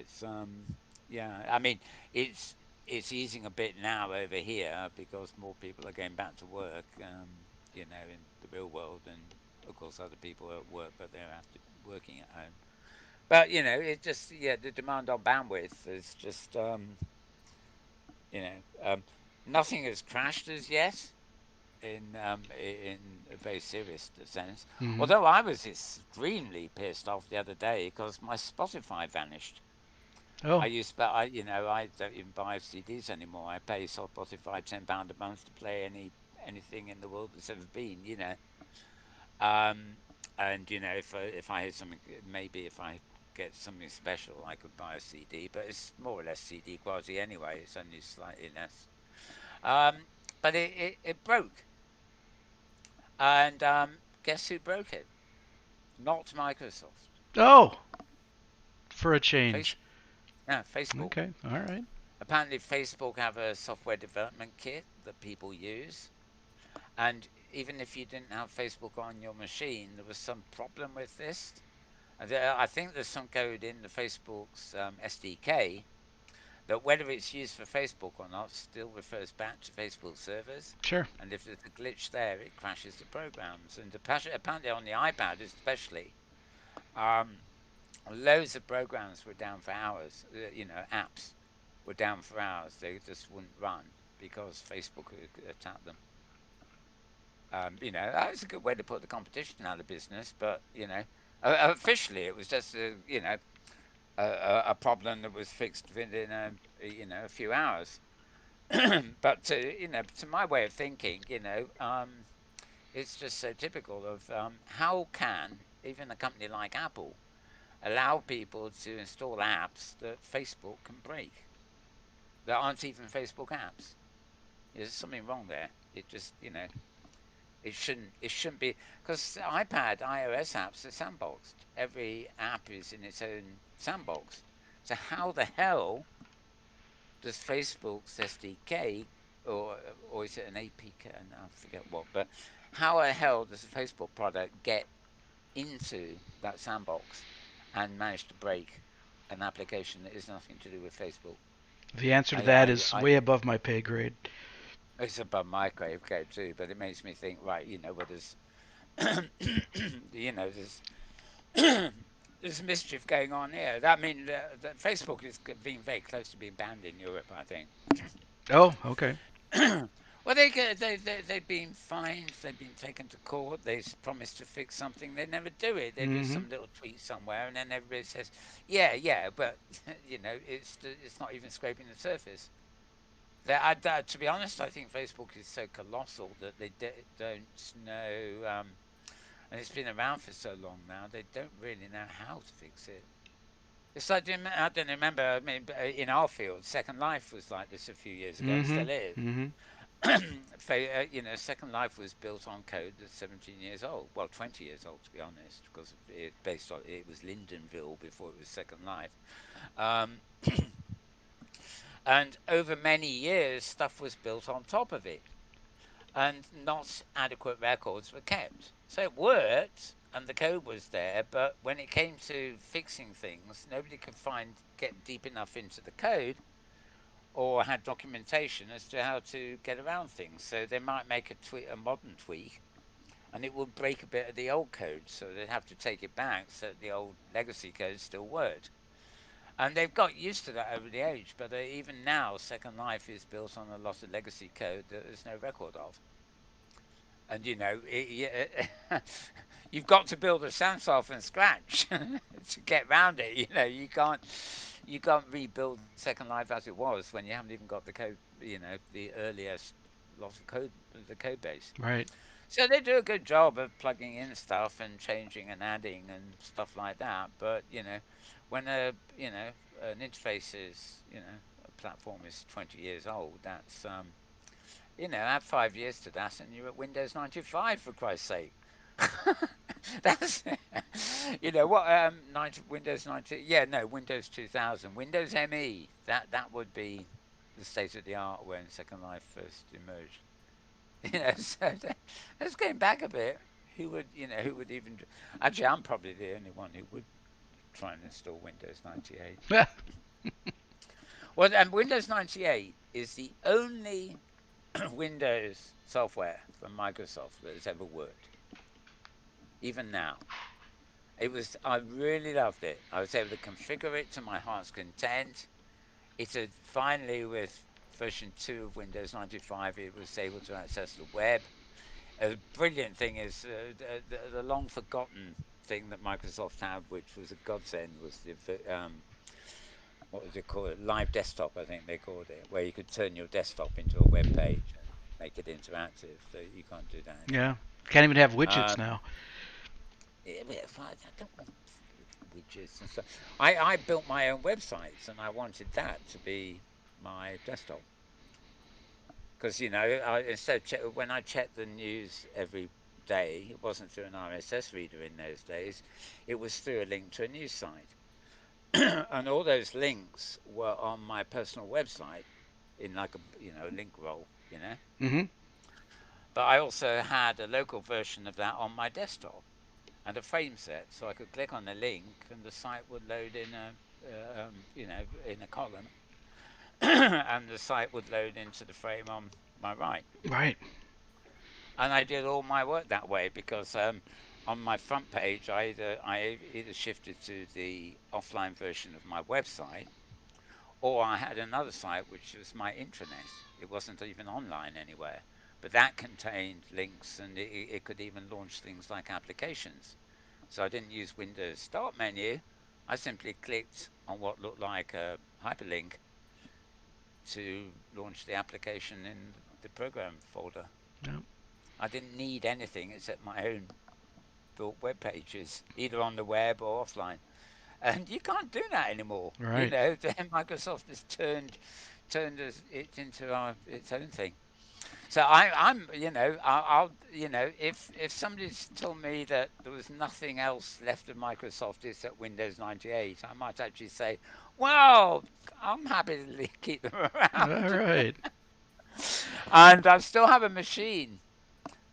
yeah, I mean, it's it's easing a bit now over here because more people are going back to work, in the real world, and of course other people are at work, but they're after working at home. But it just the demand on bandwidth is just you know nothing has crashed as yet in a very serious sense. Mhm. Although I was extremely pissed off the other day because my Spotify vanished. I Oh. used, but I don't even buy CDs anymore. I pay Spotify £10 a month to play anything in the world that's ever been. Um, and if I had something, maybe if I get something special, I could buy a CD. But it's more or less CD quality anyway. It's only slightly less. Um, but it broke, and guess who broke it? Not Microsoft. Oh. For a Face, change. no, Facebook. Okay. All right. Apparently, Facebook have a software development kit that people use, and even if you didn't have Facebook on your machine, there was some problem with this. I think there's some code in the Facebook's SDK that whether it's used for Facebook or not still refers back to Facebook servers. Sure. And if there's a glitch there, it crashes the programs. And apparently on the iPad, especially, um, loads of programs were down for hours. Apps were down for hours. They just wouldn't run because Facebook had attacked them. That was a good way to put the competition out of business. But officially, it was just a problem that was fixed within a few hours. But to my way of thinking, it's just so typical of how can even a company like Apple allow people to install apps that Facebook can break that aren't even Facebook apps. There's something wrong there. It just it shouldn't be because iPad iOS apps are sandboxed. Every app is in its own sandbox. So how the hell does Facebook's SDK or is it an APK? And I forget what, but how the hell does a Facebook product get into that sandbox and manage to break an application that is nothing to do with Facebook? The answer to I, that I, is I way above my pay grade. it's above my grave grade too, but it makes me think, right? Well, there's, there's there's mischief going on here. That means that Facebook is being very close to being banned in Europe, I think. Oh. Okay. Well, they've been fined. They've been taken to court. Promised to fix something. They never do it. They do Mm-hmm. some little tweet somewhere, and then everybody says, "Yeah, yeah," but it's not even scraping the surface. To be honest, I think Facebook is so colossal that they don't know, and it's been around for so long now. They don't really know how to fix it. It's like I don't remember. I mean, in our field, Second Life was like this a few years ago, and Mm-hmm. still is. Mm-hmm. Second Life was built on code that's 17 years old. Well, 20 years old to be honest, because it was Lindenville before it was Second Life. Um, and over many years, stuff was built on top of it, and not adequate records were kept. So it worked, and the code was there, but when it came to fixing things, nobody could get deep enough into the code or had documentation as to how to get around things. So they might make a modern tweak, and it will break a bit of the old code. So they'd have to take it back so that the old legacy code still worked. And they've got used to that over the age, but even now, Second Life is built on a lot of legacy code that there's no record of. And you've got to build a sandfile from scratch to get around it. You can't rebuild Second Life as it was when you haven't even got the code. The earliest lot of code, the code base. Right. So they do a good job of plugging in stuff and changing and adding and stuff like that. But when an interface is a platform is 20 years old, add 5 years to that, and you're at Windows 95 for Christ's sake. That's what 90. Yeah, no, Windows 2000, Windows ME. That would be the state of the art when Second Life first emerged. So let's going back a bit. Who would even? Actually, I'm probably the only one who would try and install Windows 98. Well, and Windows 98 is the only Windows software from Microsoft that has ever worked, even now. I really loved it. I was able to configure it to my heart's content. It had finally, with version 2 of Windows 95, it was able to access the web. A brilliant thing is the long forgotten thing that Microsoft had, which was a godsend, was what was it called? Live desktop, I think they called it, where you could turn your desktop into a web page and make it interactive. So you can't do that Yeah. anymore. Can't even have widgets Um, now. I don't want widgets and stuff. I built my own websites, and I wanted that to be my desktop because when I checked the news every day, it wasn't through an RSS reader in those days. It was through a link to a news site, and all those links were on my personal website in like a link roll. Mm-hmm. But I also had a local version of that on my desktop and a frame set, so I could click on the link and the site would load in a column, and the site would load into the frame on my right. Right. And I did all my work that way because on my front page, I either shifted to the offline version of my website, or I had another site which was my intranet. It wasn't even online anywhere, but that contained links, and it could even launch things like applications. So I didn't use Windows Start menu. I simply clicked on what looked like a hyperlink to launch the application in the program folder. Yep. I didn't need anything except my own built web pages, either on the web or offline. And you can't do that anymore. Right. Microsoft has turned it into its own thing. So if somebody's told me that there was nothing else left of Microsoft except Windows 98, I might actually say, well, I'm happy to keep them All around. right. And I still have a machine.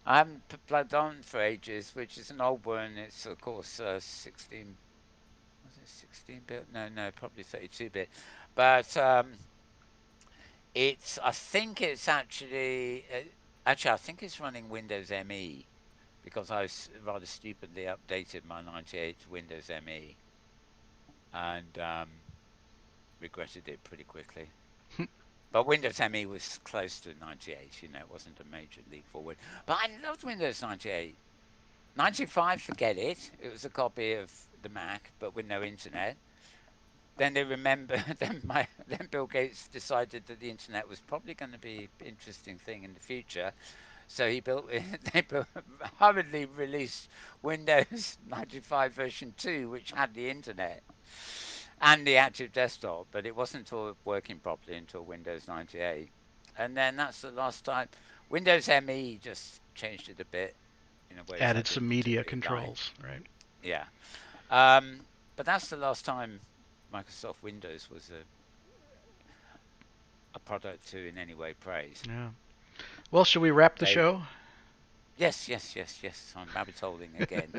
I haven't plugged on for ages, which is an old one. It's of course 16. Was it 16-bit? No, no, probably 32-bit. But I think it's actually, I think it's running Windows ME because I rather stupidly updated my 98 to Windows ME and regretted it pretty quickly. But Windows ME was close to 98. It wasn't a major leap forward. But I loved Windows 98. 95, forget it. It was a copy of the Mac, but with no internet. Then they remember, then Bill Gates decided that the internet was probably going to be an interesting thing in the future. So he built, they hurriedly released Windows 95 version 2, which had the internet and the active desktop, but it wasn't all working properly until Windows 98. And then that's the last time. Windows ME just changed it a bit in ways I Added some didn't media particularly like. controls, right? Yeah. But that's the last time Microsoft Windows was a product to in any way praise. Yeah. Well, should we wrap the They show? Yes, yes, yes, yes. I'm rabbit holing again.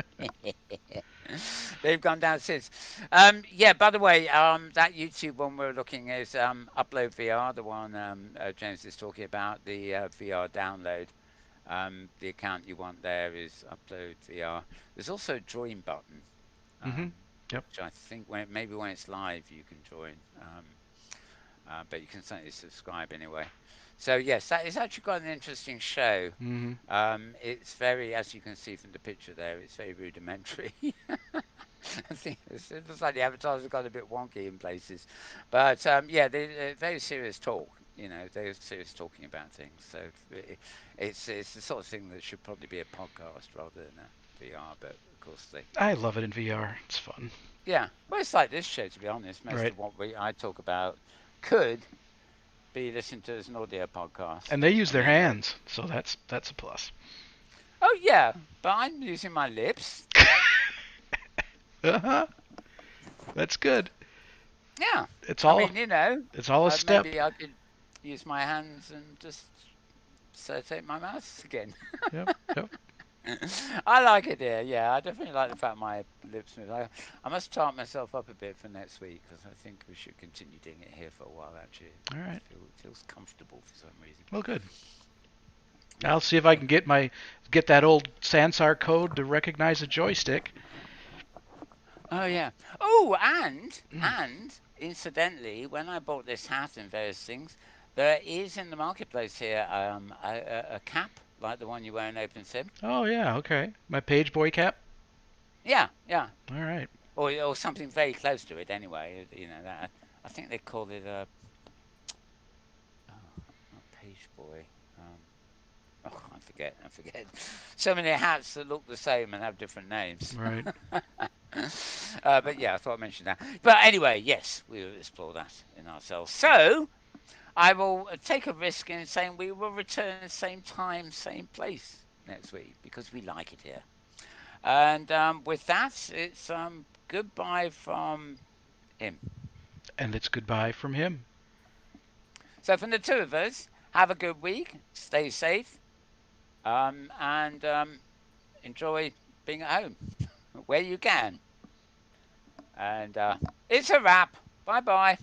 They've gone down since. Yeah. By the way, that YouTube one we're looking is Upload VR, the one James is talking about, the VR download. The account you want there is Upload VR. There's also a join button, Mm-hmm. um, Yep. which I think maybe when it's live you can join. But you can certainly subscribe anyway. So yes, that is actually quite an interesting show. Mm-hmm. It's very, as you can see from the picture there, it's very rudimentary. I think it looks like the avatars got a bit wonky in places, but yeah, they're very serious talk. They're serious talking about things. So it's the sort of thing that should probably be a podcast rather than a VR. But of course they, I love it in VR. It's fun. yeah. Well, it's like this show, to be honest. Most Right. of what I talk about could be listened to as an audio podcast. And they use I their mean, hands, so that's a plus. oh yeah, but I'm using my lips. Uh-huh. That's good. Yeah, It's I all mean, it's all a step. maybe I could use my hands and just take my mouth again. Yep. Yep. I like it here. Yeah, I definitely like the fact my lips move. I must tart myself up a bit for next week because I think we should continue doing it here for a while. Actually, All right. it feels comfortable for some reason. Well, good. Yeah. I'll see if I can get that old Sansar code to recognize a joystick. Oh yeah. Oh, Mm. and incidentally, when I bought this hat and various things, there is in the marketplace here a cap like the one you wear in OpenSim. Oh yeah. Okay. My page boy cap. Yeah, yeah, All right. or something very close to it anyway. That I think they call it a not page boy. Um, oh, I forget. So many hats that look the same and have different names. Right. But yeah, I thought I'd mention that. But anyway, yes, we will explore that in ourselves. So I will take a risk in saying we will return same time, same place next week because we like it here. And with that, it's goodbye from him. And it's goodbye from him. So from the two of us, have a good week, stay safe, and enjoy being at home where you can. And it's a wrap. Bye bye.